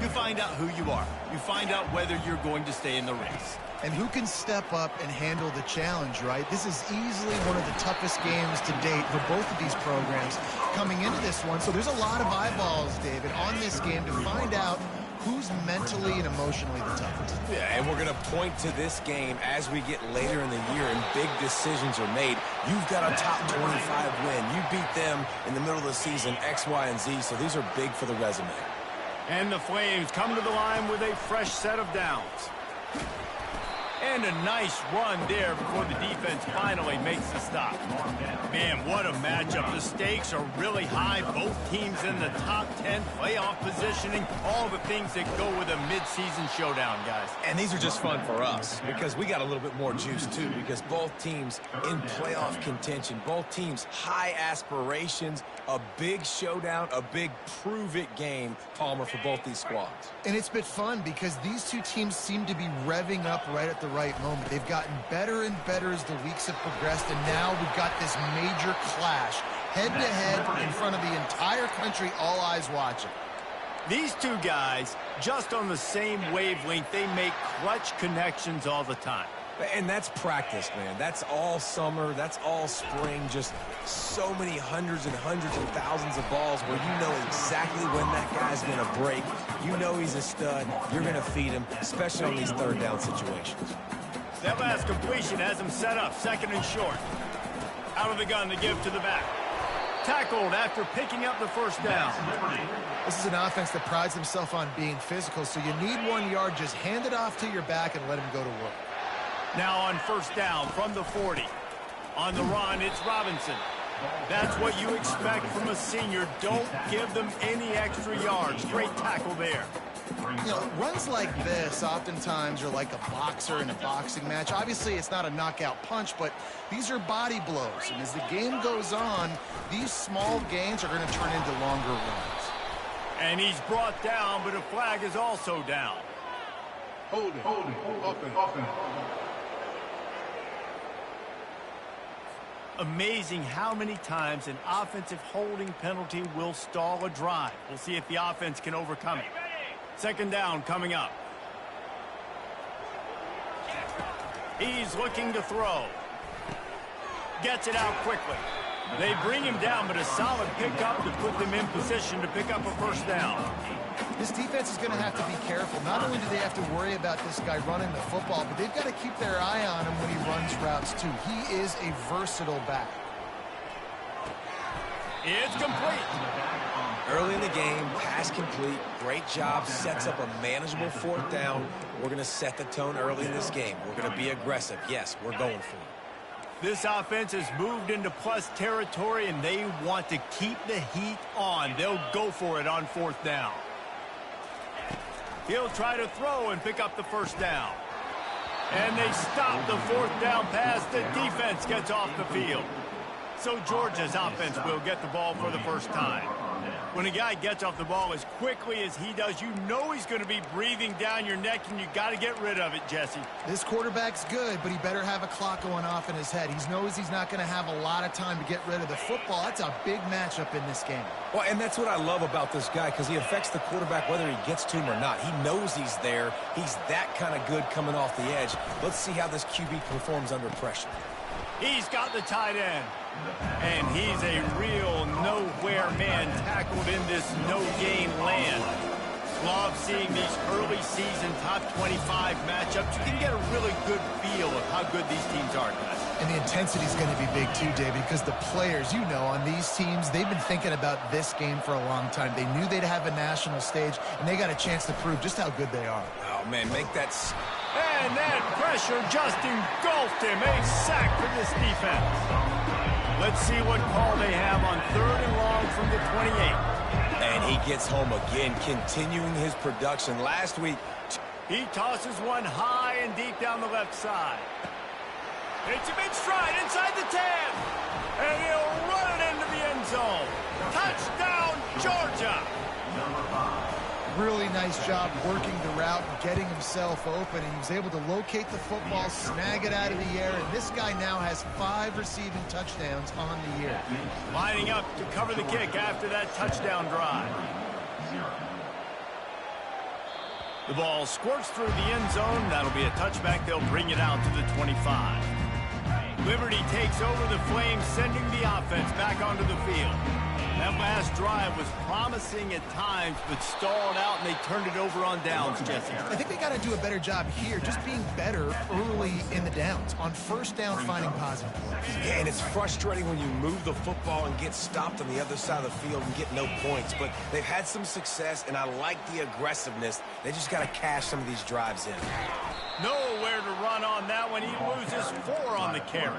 You find out who you are. You find out whether you're going to stay in the race. And who can step up and handle the challenge, right? This is easily one of the toughest games to date for both of these programs coming into this one. So there's a lot of eyeballs, David, on this game to find out who's mentally and emotionally the toughest. Yeah, and we're going to point to this game as we get later in the year and big decisions are made. You've got a top 25 win. You beat them in the middle of the season, X, Y, and Z, so these are big for the resume. And the Flames come to the line with a fresh set of downs. And a nice run there before the defense finally makes the stop. Man, what a matchup. The stakes are really high. Both teams in the top 10, playoff positioning, all the things that go with a mid-season showdown, guys. And these are just fun for us because we got a little bit more juice, too, because both teams in playoff contention, both teams high aspirations, a big showdown, a big prove-it game, Palmer, for both these squads. And it's been fun because these two teams seem to be revving up right at the right moment. They've gotten better and better as the weeks have progressed, and now we've got this major clash head-to-head in front of the entire country, all eyes watching. These two guys, just on the same wavelength, they make clutch connections all the time. And that's practice, man. That's all summer. That's all spring. Just so many hundreds and hundreds and thousands of balls where you know exactly when that guy's going to break. You know he's a stud. You're going to feed him, especially on these third down situations. That last completion has him set up, 2nd and short. Out of the gun to give to the back. Tackled after picking up the first down. This is an offense that prides themselves on being physical, so you need 1 yard. Just hand it off to your back and let him go to work. Now on first down from the 40. On the run, it's Robinson. That's what you expect from a senior. Don't give them any extra yards. Great tackle there. You know, runs like this oftentimes are like a boxer in a boxing match. Obviously, it's not a knockout punch, but these are body blows. And as the game goes on, these small gains are going to turn into longer runs. And he's brought down, but a flag is also down. Hold it. Up and. Amazing how many times an offensive holding penalty will stall a drive. We'll see if the offense can overcome it. 2nd down coming up. He's looking to throw. Gets it out quickly. They bring him down, but a solid pickup to put them in position to pick up a first down. This defense is going to have to be careful. Not only do they have to worry about this guy running the football, but they've got to keep their eye on him when he runs routes too. He is a versatile back. It's complete. Early in the game, pass complete. Great job. Sets up a manageable 4th down. We're going to set the tone early in this game. We're going to be aggressive. Yes, we're going for it. This offense has moved into plus territory, and they want to keep the heat on. They'll go for it on 4th down. He'll try to throw and pick up the first down. And they stop the fourth down pass. The defense gets off the field. So Georgia's offense will get the ball for the first time. When a guy gets off the ball as quickly as he does, you know he's going to be breathing down your neck, and you got to get rid of it, Jesse. This quarterback's good, but he better have a clock going off in his head. He knows he's not going to have a lot of time to get rid of the football. That's a big matchup in this game. Well, and that's what I love about this guy, because he affects the quarterback whether he gets to him or not. He knows he's there. He's that kind of good coming off the edge. Let's see how this QB performs under pressure. He's got the tight end. And he's a real nowhere man tackled in this no-gain land. Love seeing these early season top 25 matchups. You can get a really good feel of how good these teams are tonight. And the intensity is going to be big too, David, because the players, you know, on these teams, they've been thinking about this game for a long time. They knew they'd have a national stage, and they got a chance to prove just how good they are. Oh, man, make that... And that pressure just engulfed him. A sack for this defense. Let's see what call they have on 3rd and long from the 28. And he gets home again, continuing his production. Last week, he tosses one high and deep down the left side. It's a mid-stride inside the 10. And he'll run it into the end zone. Touchdown, Georgia. Really nice job working the route and getting himself open. And he was able to locate the football, snag it out of the air, and this guy now has 5 receiving touchdowns on the year. Lining up to cover the kick after that touchdown drive. The ball squirts through the end zone. That'll be a touchback. They'll bring it out to the 25. Liberty takes over the Flames, sending the offense back onto the field. That last drive was promising at times, but stalled out, and they turned it over on downs, Jesse. I think they got to do a better job here, just being better early in the downs. On first down, finding positive. Yeah, and it's frustrating when you move the football and get stopped on the other side of the field and get no points. But they've had some success, and I like the aggressiveness. They just got to cash some of these drives in. Nowhere to run on that one. He loses 4 on the carry.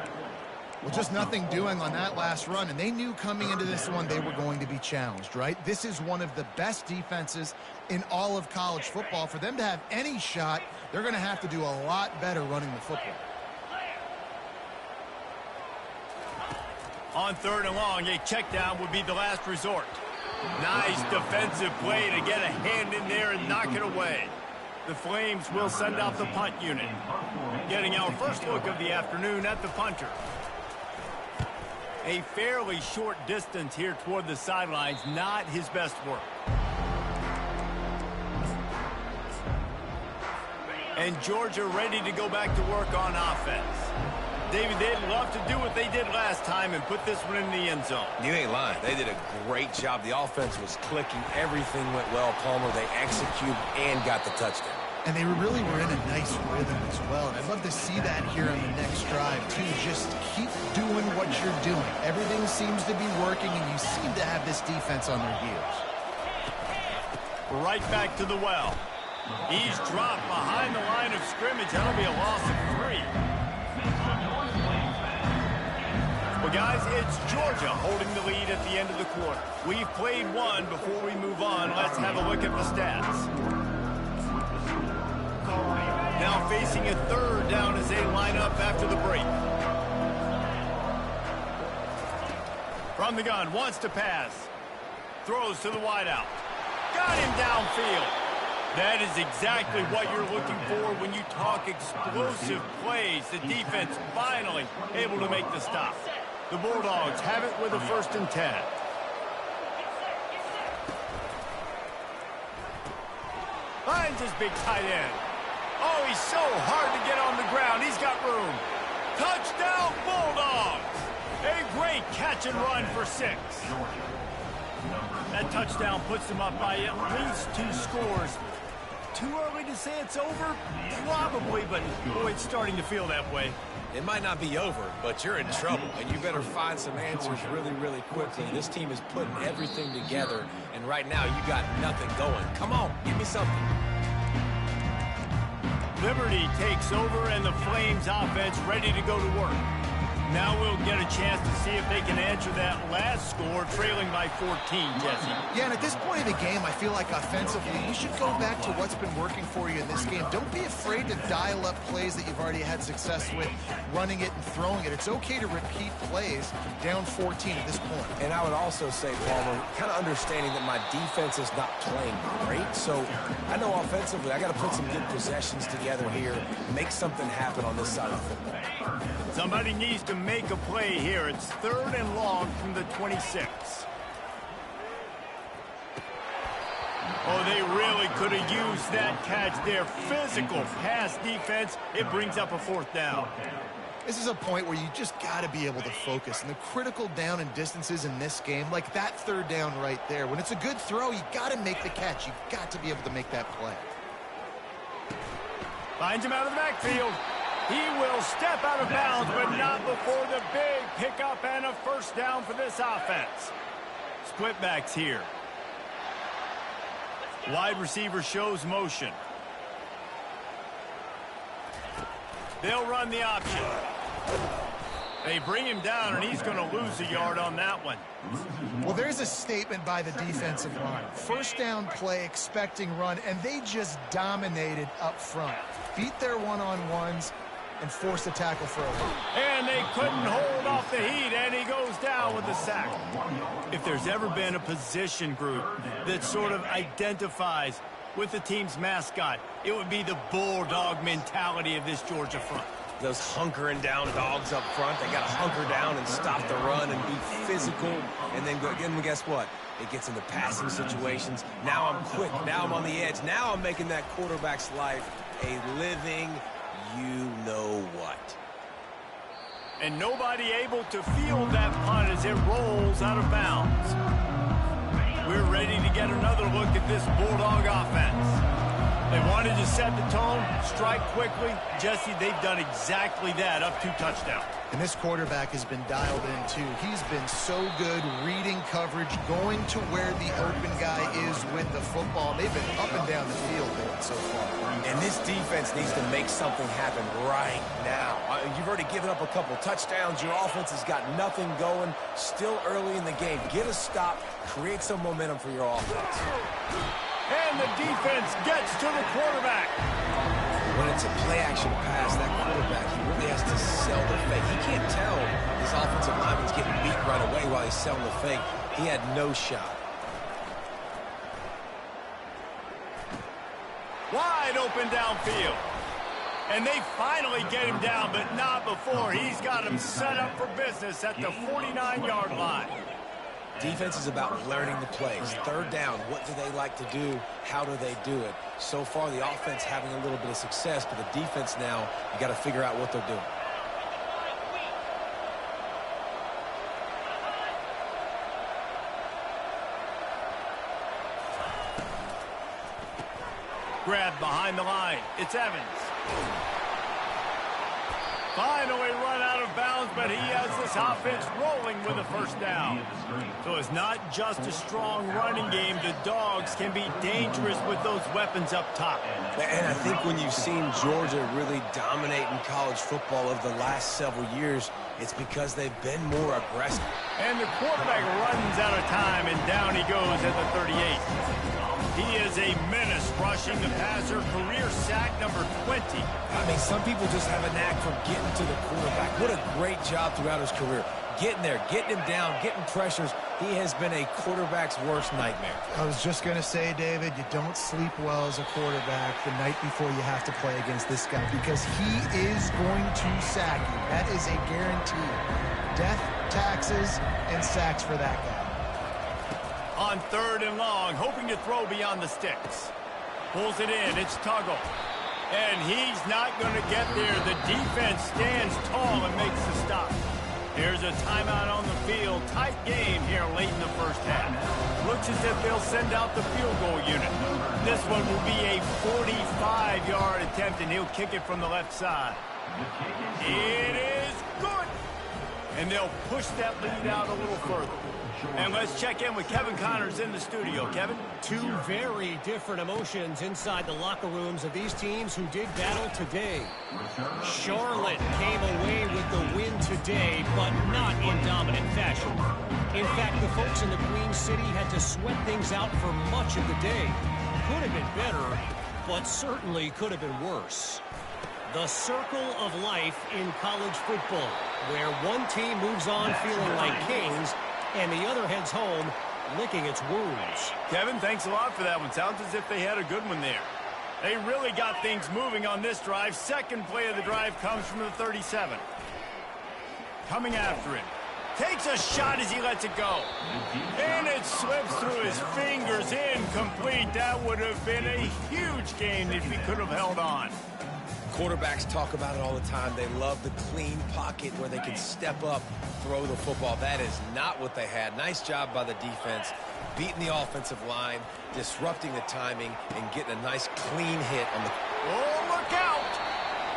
Well, just nothing doing on that last run, and they knew coming into this one they were going to be challenged, right? This is one of the best defenses in all of college football. For them to have any shot, they're going to have to do a lot better running the football. On 3rd and long, a check down would be the last resort. Nice defensive play to get a hand in there and knock it away. The Flames will send out the punt unit. Getting our first look of the afternoon at the punter. A fairly short distance here toward the sidelines, not his best work. And Georgia ready to go back to work on offense. David, they'd love to do what they did last time and put this one in the end zone. You ain't lying. They did a great job. The offense was clicking. Everything went well, Palmer. They executed and got the touchdown. And they really were in a nice rhythm as well. And I'd love to see that here on the next drive, too. Just keep doing what you're doing. Everything seems to be working, and you seem to have this defense on their heels. Right back to the well. He's dropped behind the line of scrimmage. That'll be a loss of 3. Well, guys, it's Georgia holding the lead at the end of the quarter. We've played one before we move on. Let's have a look at the stats. Now facing a 3rd down as they line up after the break. From the gun, wants to pass. Throws to the wideout. Got him downfield. That is exactly what you're looking for when you talk explosive plays. The defense finally able to make the stop. The Bulldogs have it with a 1st and 10. Finds his big tight end. Oh, he's so hard to get on the ground. He's got room. Touchdown, Bulldogs! A great catch and run for 6. That touchdown puts them up by at least 2 scores. Too early to say it's over? Probably, but boy, it's starting to feel that way. It might not be over, but you're in trouble, and you better find some answers really, really quickly. This team is putting everything together, and right now you got nothing going. Come on, give me something. Liberty takes over, and the Flames offense ready to go to work. Now we'll get a chance to see if they can answer that last score, trailing by 14, Jesse. Yeah, and at this point in the game, I feel like offensively, you should go back to what's been working for you in this game. Don't be afraid to dial up plays that you've already had success with, running it and throwing it. It's okay to repeat plays down 14 at this point. And I would also say, Palmer, kind of understanding that my defense is not playing great, so I know offensively I got to put some good possessions together here, make something happen on this side of the football. Somebody needs to make a play here. It's 3rd and long from the 26. Oh, they really could have used that catch there. Physical pass defense. It brings up a 4th down. This is a point where you just got to be able to focus. And the critical down and distances in this game, like that 3rd down right there, when it's a good throw, you got to make the catch. You've got to be able to make that play. Finds him out of the backfield. He will step out of bounds, but not before the big pickup and a 1st down for this offense. Split backs here. Wide receiver shows motion. They'll run the option. They bring him down, and he's going to lose a yard on that one. Well, there's a statement by the defensive line. 1st down play, expecting run, and they just dominated up front. Beat their one-on-ones and forced a tackle for a loss. And they couldn't hold off the heat, and he goes down with the sack. If there's ever been a position group that sort of identifies with the team's mascot, it would be the bulldog mentality of this Georgia front. Those hunkering down dogs up front, they got to hunker down and stop the run and be physical. And then guess what? It gets into passing situations. Now I'm quick. Now I'm on the edge. Now I'm making that quarterback's life a living you-know-what. And nobody able to field that punt as it rolls out of bounds. We're ready to get another look at this Bulldog offense. They wanted to set the tone, strike quickly. Jesse, they've done exactly that, up 2 touchdowns. And this quarterback has been dialed in, too. He's been so good reading coverage, going to where the open guy is with the football. They've been up and down the field with it so far. And this defense needs to make something happen right now. You've already given up a couple touchdowns. Your offense has got nothing going. Still early in the game. Get a stop. Create some momentum for your offense. And the defense gets to the quarterback. When it's a play-action pass, that quarterback, he really has to sell the fake. He can't tell his offensive lineman's getting beat right away while he's selling the fake. He had no shot. Wide open downfield. And they finally get him down, but not before. He's got him set up for business at the 49-yard line. Defense is about learning the plays. 3rd down, what do they like to do? How do they do it? So far, the offense having a little bit of success, but the defense now, you got to figure out what they're doing. Grabbed behind the line. It's Evans. Finally run out of bounds, but he has this offense rolling with a 1st down. So it's not just a strong running game. The Dogs can be dangerous with those weapons up top. And I think when you've seen Georgia really dominate in college football over the last several years, it's because they've been more aggressive. And the quarterback runs out of time, and down he goes at the 38. He is a menace rushing the passer, career sack number 20. I mean, some people just have a knack for getting to the quarterback. What a great job throughout his career. Getting there, getting him down, getting pressures. He has been a quarterback's worst nightmare. I was just going to say, David, you don't sleep well as a quarterback the night before you have to play against this guy because he is going to sack you. That is a guarantee. Death, taxes, and sacks for that guy. On 3rd and long, hoping to throw beyond the sticks. Pulls it in. It's Tuggle. And he's not going to get there. The defense stands tall and makes the stop. Here's a timeout on the field. Tight game here late in the 1st half. Looks as if they'll send out the field goal unit. This one will be a 45-yard attempt, and he'll kick it from the left side. It is good. And they'll push that lead out a little further. And let's check in with Kevin Connors in the studio. Kevin? Two very different emotions inside the locker rooms of these teams who did battle today. Charlotte came away with the win today, but not in dominant fashion. In fact, the folks in the Queen City had to sweat things out for much of the day. Could have been better, but certainly could have been worse. The circle of life in college football, where one team moves on feeling like kings and the other heads home licking its wounds. Kevin, thanks a lot for that one. Sounds as if they had a good one there. They really got things moving on this drive. Second play of the drive comes from the 37. Coming after him. Takes a shot as he lets it go. And it slips through his fingers. Incomplete. That would have been a huge gain if he could have held on. Quarterbacks talk about it all the time. They love the clean pocket where they can step up, throw the football. That is not what they had. Nice job by the defense, beating the offensive line, disrupting the timing, and getting a nice clean hit on the... Oh, look out!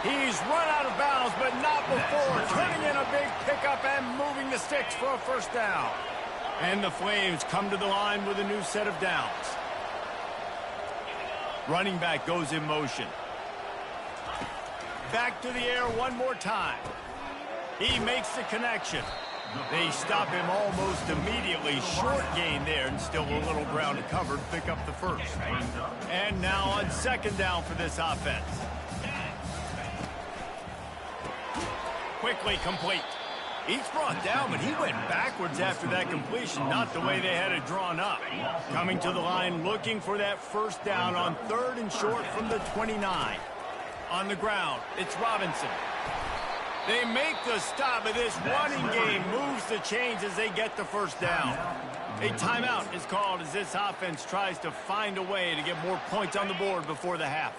He's run out of bounds, but not before turning in a big pickup and moving the sticks for a first down. And the Flames come to the line with a new set of downs. Running back goes in motion. Back to the air one more time. He makes the connection. They stop him almost immediately. Short gain there, and still a little ground covered. Pick up the first. And now on second down for this offense. Quickly complete. He's brought down, but he went backwards after that completion. Not the way they had it drawn up. Coming to the line, looking for that first down on third and short from the 29. On the ground, it's Robinson. They make the stop, but this running game moves the chains as they get the first down. A timeout is called as this offense tries to find a way to get more points on the board before the half.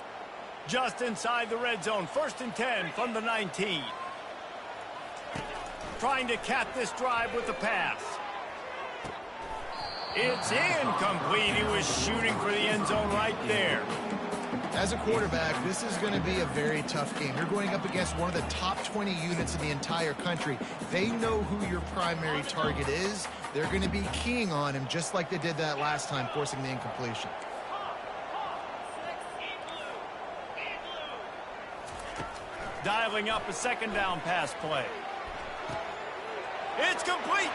Just inside the red zone, 1st and 10 from the 19. Trying to cap this drive with the pass. It's incomplete. He was shooting for the end zone right there. As a quarterback, this is going to be a very tough game. You're going up against one of the top 20 units in the entire country. They know who your primary target is. They're going to be keying on him just like they did that last time, forcing the incompletion. Dialing up a second down pass play. It's complete.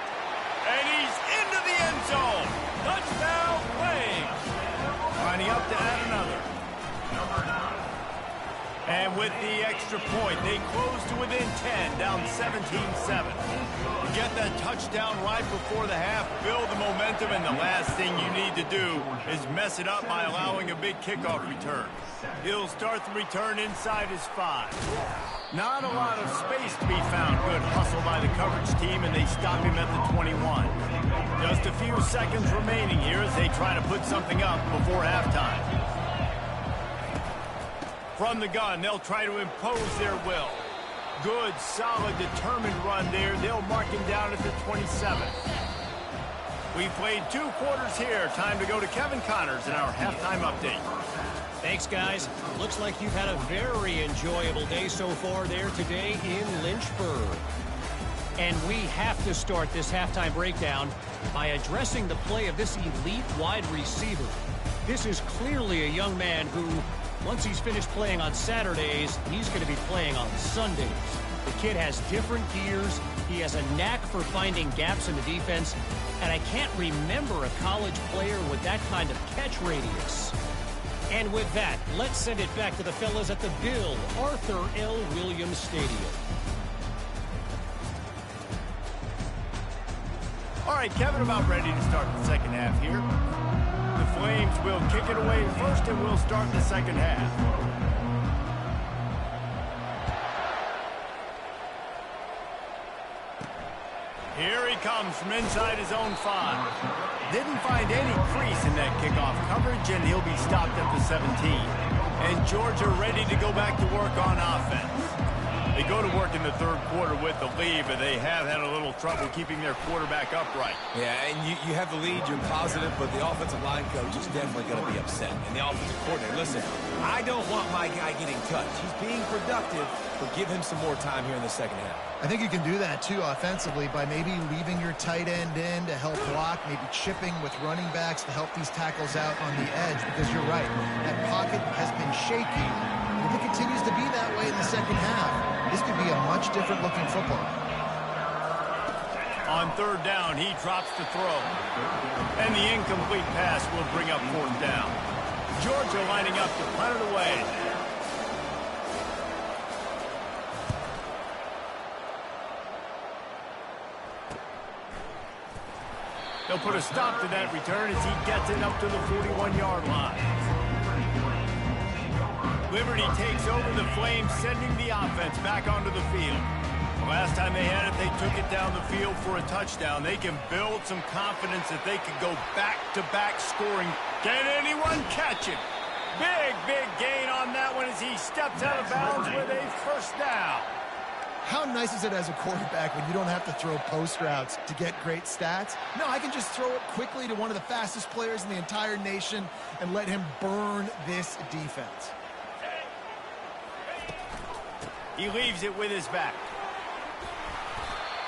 And he's into the end zone. Touchdown Flames. Lining up to add another. And with the extra point, they close to within 10, down 17-7. Get that touchdown right before the half, build the momentum, and the last thing you need to do is mess it up by allowing a big kickoff return. He'll start the return inside his 5. Not a lot of space to be found. Good hustle by the coverage team, and they stop him at the 21. Just a few seconds remaining here as they try to put something up before halftime. From the gun, they'll try to impose their will. Good, solid, determined run there. They'll mark him down at the 27. We played 2 quarters here. Time to go to Kevin Connors in our halftime update. Thanks, guys. Looks like you've had a very enjoyable day so far there today in Lynchburg. And we have to start this halftime breakdown by addressing the play of this elite wide receiver. This is clearly a young man who, once he's finished playing on Saturdays, he's going to be playing on Sundays. The kid has different gears. He has a knack for finding gaps in the defense. And I can't remember a college player with that kind of catch radius. And with that, let's send it back to the fellas at the Bill Arthur L. Williams Stadium. All right, Kevin, about ready to start the second half here. The Flames will kick it away first, and we'll start the second half. Here he comes from inside his own 5. Didn't find any crease in that kickoff coverage, and he'll be stopped at the 17. And Georgia ready to go back to work on offense. They go to work in the third quarter with the lead, but they have had a little trouble keeping their quarterback upright. Yeah, and you have the lead, you're positive, but the offensive line coach is definitely going to be upset. And the offensive coordinator, listen, I don't want my guy getting touched. He's being productive, but give him some more time here in the second half. I think you can do that, too, offensively, by maybe leaving your tight end in to help block, maybe chipping with running backs to help these tackles out on the edge, because you're right, that pocket has been shaky. If it continues to be that way in the second half, this could be a much different looking football. On third down, he drops to throw. And the incomplete pass will bring up fourth down. Georgia lining up to punt it away. They'll put a stop to that return as he gets it up to the 41-yard line. Liberty takes over the Flames, sending the offense back onto the field. Last time they had it, they took it down the field for a touchdown. They can build some confidence that they could go back-to-back scoring. Can anyone catch it? Big gain on that one as he steps out of bounds with a first down. How nice is it as a quarterback when you don't have to throw post routes to get great stats? No, I can just throw it quickly to one of the fastest players in the entire nation and let him burn this defense. He leaves it with his back.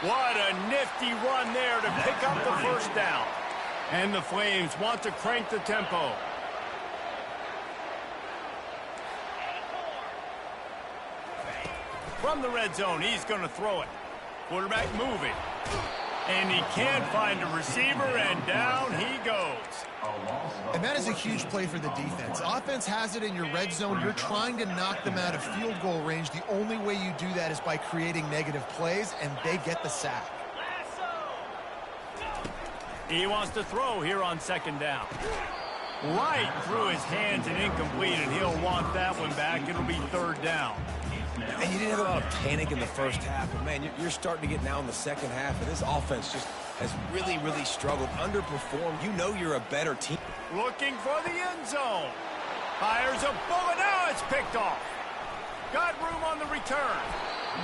What a nifty run there to pick up the first down. And the Flames want to crank the tempo. From the red zone, he's going to throw it. Quarterback moving. And he can't find a receiver, and down he goes. And that is a huge play for the defense. Offense has it in your red zone. You're trying to knock them out of field goal range. The only way you do that is by creating negative plays, and they get the sack. He wants to throw here on second down. Right through his hands and incomplete, and he'll want that one back. It'll be third down. And you didn't have a lot of panic in the first half, but, man, you're starting to get now in the second half, and this offense just has really struggled, underperformed. You know you're a better team. Looking for the end zone. Fires a bullet. Now it's picked off. Got room on the return.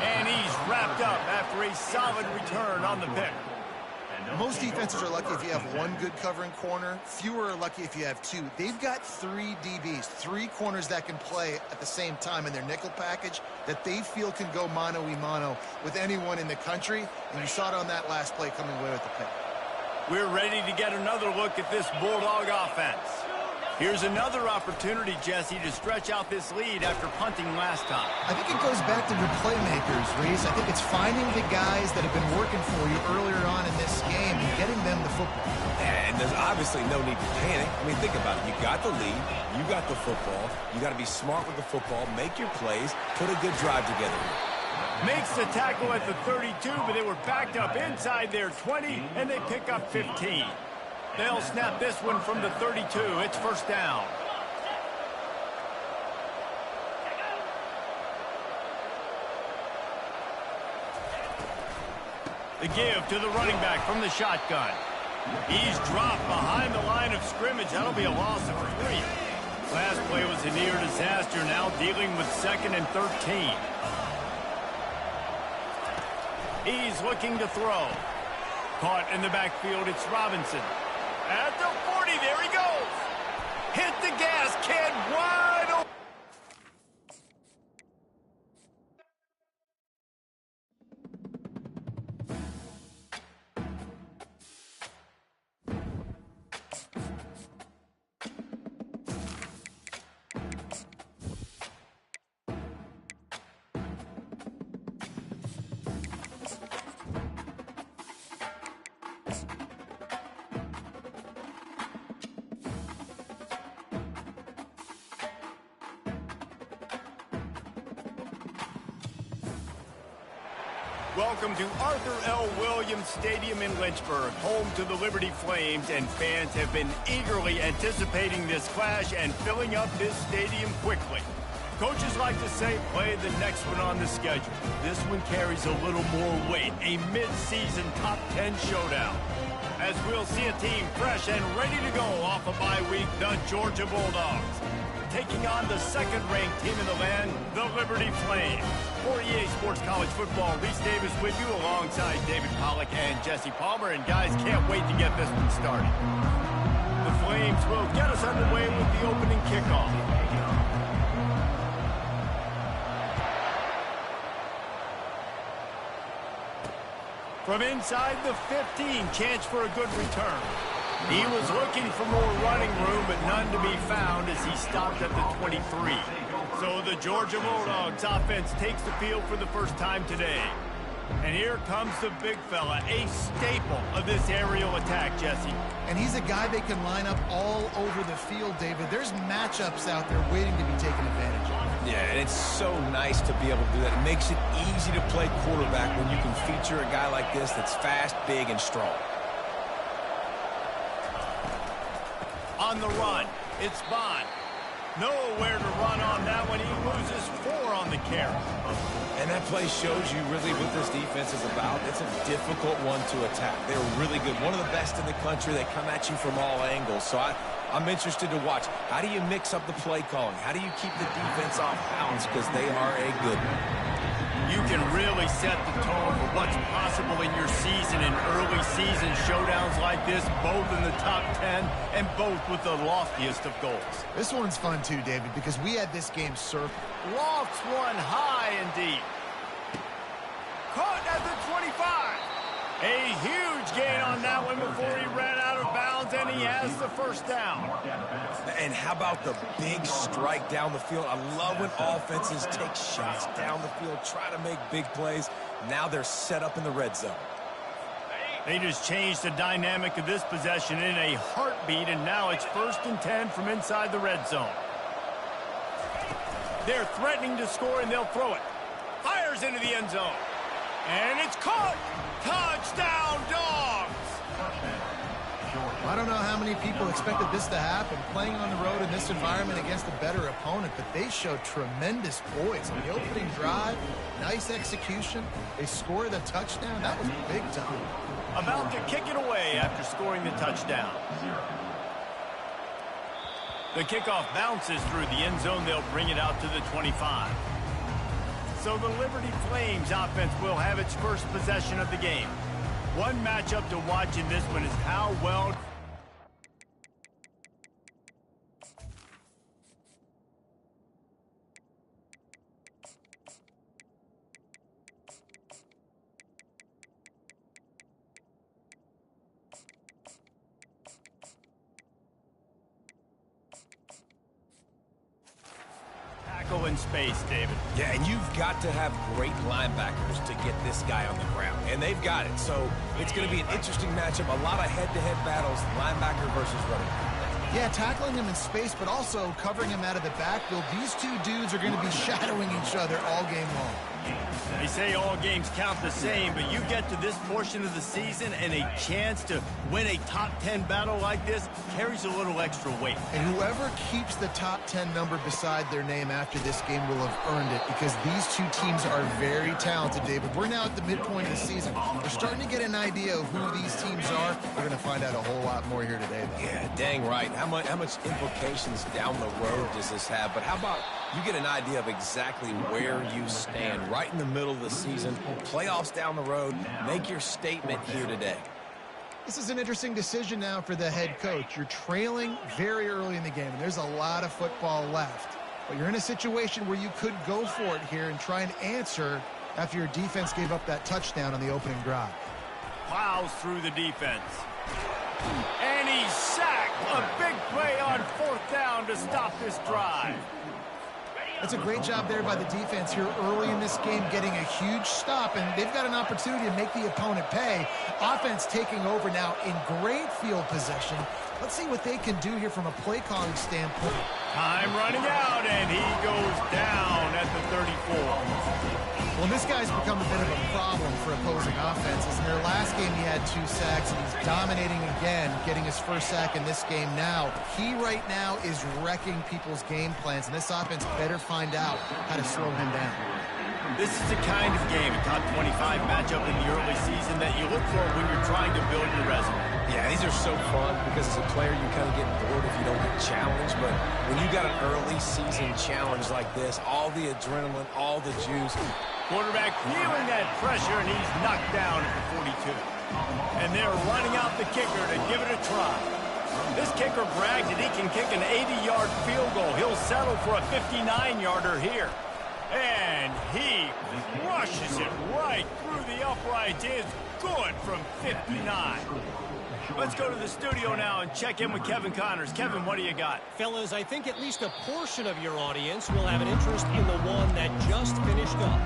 And he's wrapped up after a solid return on the pick. Most defenses are lucky if you have one good covering corner. Fewer are lucky if you have two. They've got three DBs, three corners that can play at the same time in their nickel package that they feel can go mano-a-mano with anyone in the country. And you saw it on that last play coming away with the pick. We're ready to get another look at this Bulldog offense. Here's another opportunity, Jesse, to stretch out this lead after punting last time. I think it goes back to your playmakers, Reese. I think it's finding the guys that have been working for you earlier on in this game and getting them the football. And there's obviously no need to panic. I mean, think about it. You got the lead. You got the football. You got to be smart with the football. Make your plays. Put a good drive together. Makes the tackle at the 32, but they were backed up inside their 20, and they pick up 15. They'll snap this one from the 32. It's first down. The give to the running back from the shotgun. He's dropped behind the line of scrimmage. That'll be a loss of 3. Last play was a near disaster. Now dealing with 2nd and 13. He's looking to throw. Caught in the backfield, it's Robinson. At the 40, there he goes. Hit the gas, kid, wide open. Welcome to Arthur L. Williams Stadium in Lynchburg, home to the Liberty Flames, and fans have been eagerly anticipating this clash and filling up this stadium quickly. Coaches like to say, play the next one on the schedule. This one carries a little more weight, a mid-season top 10 showdown. as we'll see a team fresh and ready to go off a bye week, the Georgia Bulldogs, taking on the second-ranked team in the land, the Liberty Flames. For EA Sports College Football, Reese Davis with you alongside David Pollack and Jesse Palmer. And guys, can't wait to get this one started. The Flames will get us underway with the opening kickoff. From inside the 15, chance for a good return. He was looking for more running room, but none to be found as he stopped at the 23. So the Georgia Bulldogs offense takes the field for the first time today. And here comes the big fella, a staple of this aerial attack, Jesse. And he's a guy they can line up all over the field, David. There's matchups out there waiting to be taken advantage of. Yeah, and it's so nice to be able to do that. It makes it easy to play quarterback when you can feature a guy like this that's fast, big, and strong. On the run, it's Bond. Nowhere to run on that one. He loses 4 on the carry. And that play shows you really what this defense is about. It's a difficult one to attack. They're really good. One of the best in the country. They come at you from all angles. So I'm interested to watch. How do you mix up the play calling? How do you keep the defense off balance? Because they are a good one. You can really set the tone for what's possible in your season in early season showdowns like this, both in the top 10 and both with the loftiest of goals. This one's fun too, David, because we had this game circled. Lofts one high and deep. Caught at the 25. A huge gain on that one before he ran out of bounds, and he has the first down. And how about the big strike down the field? I love when offenses take shots down the field, try to make big plays. Now they're set up in the red zone. They just changed the dynamic of this possession in a heartbeat, and now it's 1st and 10 from inside the red zone. They're threatening to score, and they'll throw it. Fires into the end zone. And it's caught. Touchdown, Dogs! I don't know how many people expected this to happen, playing on the road in this environment against a better opponent, but they showed tremendous poise. On the opening drive, nice execution. They scored a touchdown. That was big time. About to kick it away after scoring the touchdown. The kickoff bounces through the end zone. They'll bring it out to the 25. So the Liberty Flames offense will have its first possession of the game. One matchup to watch in this one is how well... in space, David. Yeah, and you've got to have great linebackers to get this guy on the ground, and they've got it. So it's going to be an interesting matchup, a lot of head-to-head battles, linebacker versus running back. Yeah, tackling him in space, but also covering him out of the backfield. These two dudes are going to be shadowing each other all game long. They say all games count the same, but you get to this portion of the season and a chance to win a top 10 battle like this carries a little extra weight. And whoever keeps the top 10 number beside their name after this game will have earned it, because these two teams are very talented, David. We're now at the midpoint of the season. We're starting to get an idea of who these teams are. We're going to find out a whole lot more here today, though. Yeah, dang right. How much implications down the road does this have? But how about you get an idea of exactly where you stand right in the middle of the season, playoffs down the road, make your statement here today. This is an interesting decision now for the head coach. You're trailing very early in the game, and there's a lot of football left. But you're in a situation where you could go for it here and try and answer after your defense gave up that touchdown on the opening drive. Plows through the defense. And he's sacked. A big play on 4th down to stop this drive. That's a great job there by the defense here early in this game, getting a huge stop, and they've got an opportunity to make the opponent pay. Offense taking over now in great field possession. Let's see what they can do here from a play calling standpoint. Time running out, and he goes down at the 34. Well, this guy's become a bit of a problem for opposing offenses. In their last game, he had 2 sacks, and he's dominating again, getting his first sack in this game now. He right now is wrecking people's game plans, and this offense better find out how to slow him down. This is the kind of game, a top 25 matchup in the early season, that you look for when you're trying to build your resume. Yeah, these are so fun because as a player, you kind of get bored if you don't get challenged. But when you got an early season challenge like this, all the adrenaline, all the juice. Quarterback feeling that pressure, and he's knocked down at the 42. And they're running out the kicker to give it a try. This kicker brags that he can kick an 80-yard field goal. He'll settle for a 59-yarder here. And he rushes it right through the uprights. It's good from 59. Let's go to the studio now and check in with Kevin Connors. Kevin, what do you got? Fellas, I think at least a portion of your audience will have an interest in the one that just finished up.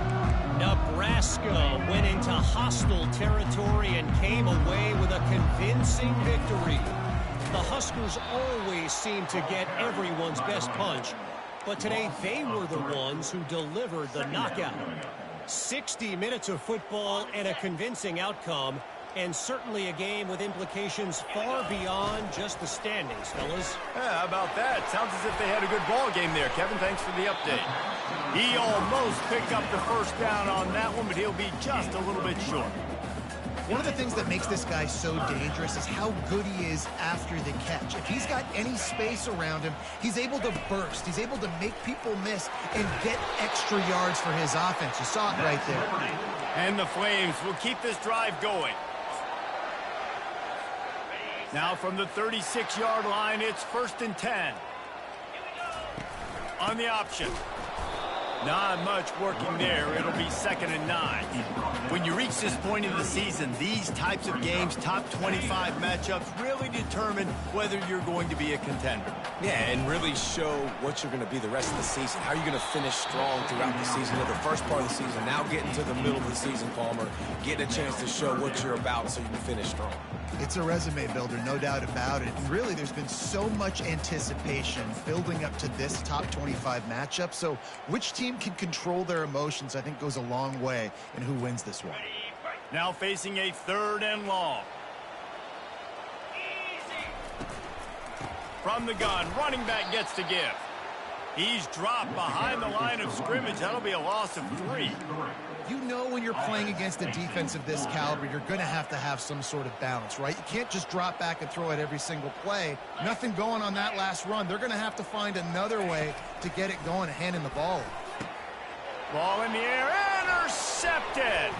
Nebraska went into hostile territory and came away with a convincing victory. The Huskers always seem to get everyone's best punch, but today they were the ones who delivered the knockout. 60 minutes of football and a convincing outcome, and certainly a game with implications far beyond just the standings, fellas. Yeah, how about that? Sounds as if they had a good ball game there. Kevin, thanks for the update. He almost picked up the first down on that one, but he'll be just a little bit short. One of the things that makes this guy so dangerous is how good he is after the catch. If he's got any space around him, he's able to burst. He's able to make people miss and get extra yards for his offense. You saw it right there. And the Flames will keep this drive going. Now from the 36-yard line, it's 1st and 10. On the option. Not much working there. It'll be 2nd and 9. When you reach this point in the season, these types of games, top 25 matchups, really determine whether you're going to be a contender. Yeah, and really show what you're going to be the rest of the season. How you're going to finish strong throughout the season. The first part of the season, now getting to the middle of the season, Palmer, getting a chance to show what you're about so you can finish strong. It's a resume builder, no doubt about it. And really, there's been so much anticipation building up to this top 25 matchup. So which team can control their emotions, I think, goes a long way in who wins this one. Now facing a 3rd and long. From the gun, running back gets to give. He's dropped behind the line of scrimmage. That'll be a loss of 3. You know when you're playing against a defense of this caliber, you're going to have some sort of balance, right? You can't just drop back and throw it every single play. Nothing going on that last run. They're going to have to find another way to get it going, handing the ball. Ball in the air, intercepted.